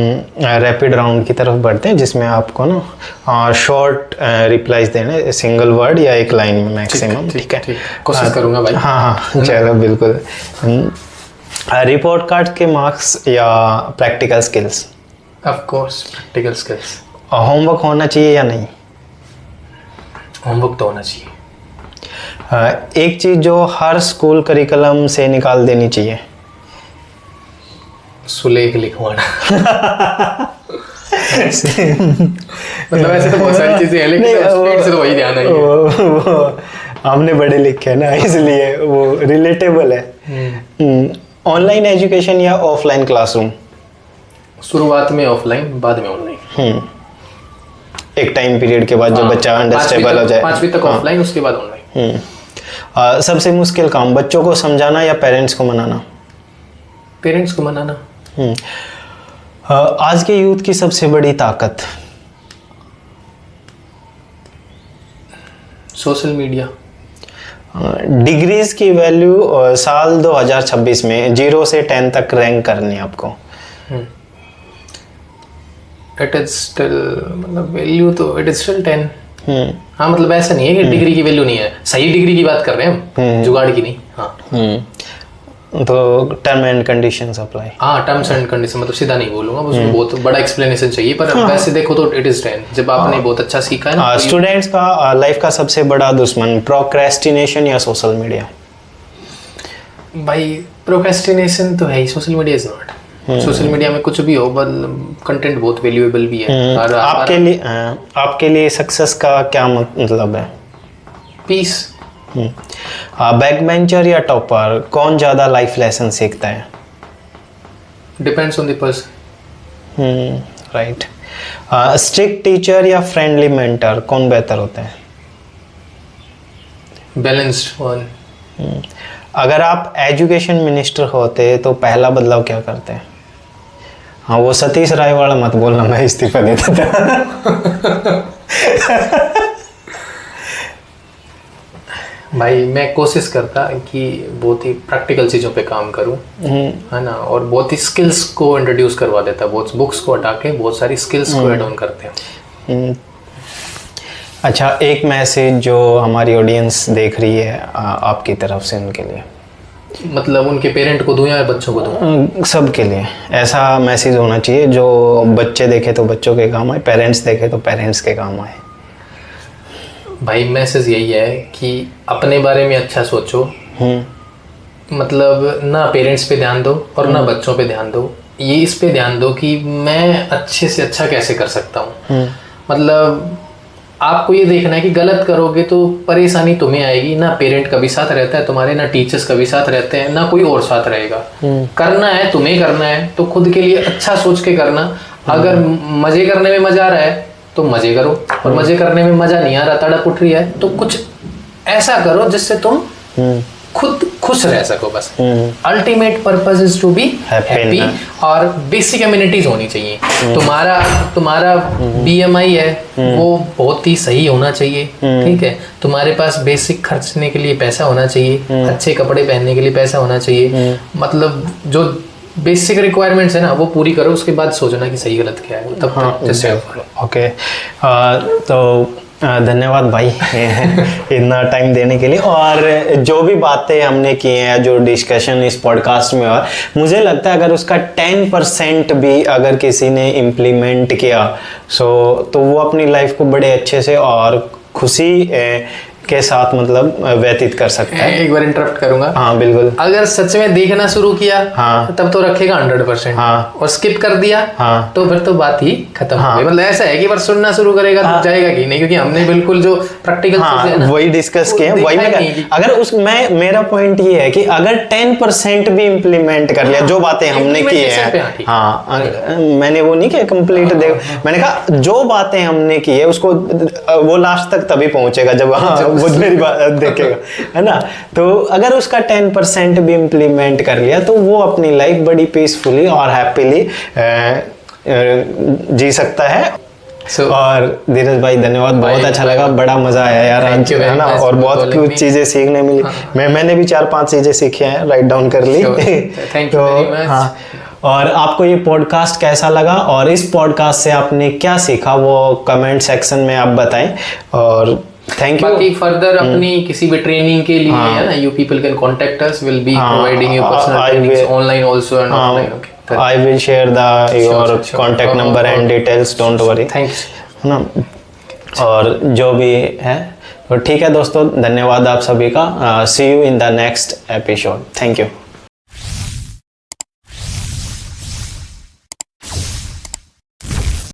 रैपिड राउंड की तरफ बढ़ते हैं, जिसमें आपको ना शॉर्ट रिप्लाईज देने, सिंगल वर्ड या एक लाइन में मैक्सिमम। ठीक है, कोशिश करूंगा भाई। हाँ चलो बिल्कुल। रिपोर्ट कार्ड के मार्क्स या practical skills? Of course practical skills. Homework होना चाहिए या नहीं? होमवर्क तो होना चाहिए। एक चीज जो हर स्कूल करिकुलम से निकाल देनी चाहिए? सुलेख लिखवाना। मतलब ऐसे तो बहुत सारी चीजें हैं, लेकिन स्पीड से तो वही ध्यान है। हमने बड़े लिखे ना, इसलिए वो रिलेटेबल है। ऑनलाइन एजुकेशन या ऑफलाइन क्लासरूम? शुरुआत में ऑफलाइन, बाद में ऑनलाइन। एक टाइम पीरियड के बाद जब बच्चा अंडरस्टेबल हो जाए। 5वीं तक ऑफलाइन, उसके बाद ऑनलाइन। सबसे मुश्किल काम बच्चों को समझाना या पेरेंट्स को मनाना? पेरेंट्स को मनाना। आज के यूथ की सबसे बड़ी ताकत? Social media. डिग्रीज की वैल्यू साल 2026 में 0 से 10 तक रैंक करनी है आपको। इट इज स्टिल, मतलब वैल्यू तो इट इज स्टिल 10। हाँ, मतलब ऐसा नहीं है कि डिग्री की वैल्यू नहीं है, सही डिग्री की बात कर रहे हैं हम, जुगाड़ की नहीं। हाँ तो टर्म एंड कंडीशंस अप्लाई। हाँ, टर्म्स एंड कंडीशन, मतलब सीधा नहीं बोलूंगा, उसमें बहुत बड़ा एक्सप्लेनेशन चाहिए, पर वैसे देखो तो इट इज 10। जब आपने बहुत अच्छा सीखा है ना। स्टूडेंट्स का लाइफ का सबसे बड़ा दुश्मन प्रोक्रेस्टिनेशन या सोशल मीडिया? भाई प्रोक्रेस्टिनेशन तो है ही, social media is not. Social media में कुछ भी हो, बट कंटेंट बहुत वैल्यूएबल भी है। और आपके लिए सक्सेस का क्या मतलब है? पीस। बैक बेंचर या टॉपर, कौन ज्यादा लाइफ लेसन सीखता है? Depends on the person. Right. Strict teacher या फ्रेंडली मेंटर, कौन बेहतर होता है? Balanced one. अगर आप एजुकेशन मिनिस्टर होते तो पहला बदलाव क्या करते हैं? हाँ, वो सतीश राय वाला मत बोलना, मैं इस्तीफा देता था। भाई मैं कोशिश करता कि बहुत ही प्रैक्टिकल चीज़ों पे काम करूं, है ना, और बहुत ही स्किल्स को इंट्रोड्यूस करवा देता। बहुत बुक्स को हटा के बहुत सारी स्किल्स को ऐड ऑन करते हैं। अच्छा, एक मैसेज जो हमारी ऑडियंस देख रही है आपकी तरफ से उनके लिए? मतलब उनके पेरेंट को दूं या बच्चों को दूं? सबके लिए ऐसा मैसेज होना चाहिए जो बच्चे देखे तो बच्चों के काम आए, पेरेंट्स देखे तो पेरेंट्स के काम आए। भाई मैसेज यही है कि अपने बारे में अच्छा सोचो। मतलब ना पेरेंट्स पे ध्यान दो और ना बच्चों पे ध्यान दो, ये इस पे ध्यान दो कि मैं अच्छे से अच्छा कैसे कर सकता हूँ। मतलब आपको ये देखना है कि गलत करोगे तो परेशानी तुम्हें आएगी, ना पेरेंट कभी साथ रहता है तुम्हारे, ना टीचर्स कभी साथ रहते हैं, ना कोई और साथ रहेगा। करना है तुम्हें, करना है तो खुद के लिए अच्छा सोच के करना। अगर मजे करने में मजा आ रहा है तो मजे करो, और मजे करने में मजा नहीं आ रहा, तड़प उठ रही है, तो कुछ ऐसा करो जिससे तुम खुद खुश रह सको। बस ultimate purpose is to be happy, और बेसिक एमिनिटीज होनी चाहिए। तुम्हारा BMI है वो बहुत ही सही होना चाहिए, ठीक है। तुम्हारे पास बेसिक खर्चने के लिए पैसा होना चाहिए, अच्छे कपड़े पहनने के लिए पैसा होना चाहिए। मतलब जो बेसिक रिक्वायरमेंट्स है ना वो पूरी करो, उसके बाद सोचना कि सही गलत क्या है, तब ओके। तो धन्यवाद भाई इतना टाइम देने के लिए। और जो भी बातें हमने की हैं, जो डिस्कशन इस पॉडकास्ट में हुआ, मुझे लगता है अगर उसका 10% भी अगर किसी ने इम्प्लीमेंट किया तो वो अपनी लाइफ को बड़े अच्छे से और के साथ मतलब व्यतीत कर सकता है। एक बार इंटरप्ट करूंगा। हाँ बिल्कुल। अगर सच में देखना शुरू किया हाँ तब तो रखेगा 100%। हाँ और स्किप कर दिया हाँ तो फिर तो बात ही खत्म हो गई। मतलब ऐसा है कि बस सुनना शुरू करेगा तो जाएगा कि नहीं, क्योंकि हमने बिल्कुल जो प्रैक्टिकल चीजें हैं ना वही डिस्कस किए, वही मैं अगर उसमें मेरा पॉइंट ये है कि अगर 10% भी इम्प्लीमेंट कर लिया जो बातें हमने की है, हाँ मैंने वो नहीं किया कंप्लीट मैंने कहा जो बातें हमने की है उसको वो लास्ट तक तभी पहुंचेगा जब वो मेरी बात देखेगा, है ना। तो अगर उसका 10% भी इम्प्लीमेंट कर लिया तो वो अपनी लाइफ बड़ी पीसफुली और हैप्पीली जी सकता है। और धीरज भाई धन्यवाद, बहुत अच्छा लगा, बड़ा मजा आया यार, है ना। और बहुत कुछ चीजें सीखने मिली। मैंने भी 4-5 चीजें सीखी हैं, राइट डाउन कर ली। तो हाँ, और आपको ये पॉडकास्ट कैसा लगा और इस पॉडकास्ट से आपने क्या सीखा वो कमेंट सेक्शन में आप बताएं। और थैंक यू। बाकी फर्दर अपनी किसी भी ट्रेनिंग के लिए है ना, you people can contact us, will be providing you personal trainings online also and offline. Okay, I will share your contact number and details, don't worry. Thanks. है ना। और जो भी है तो ठीक है दोस्तों, धन्यवाद आप सभी का। See you in the next episode. Thank you.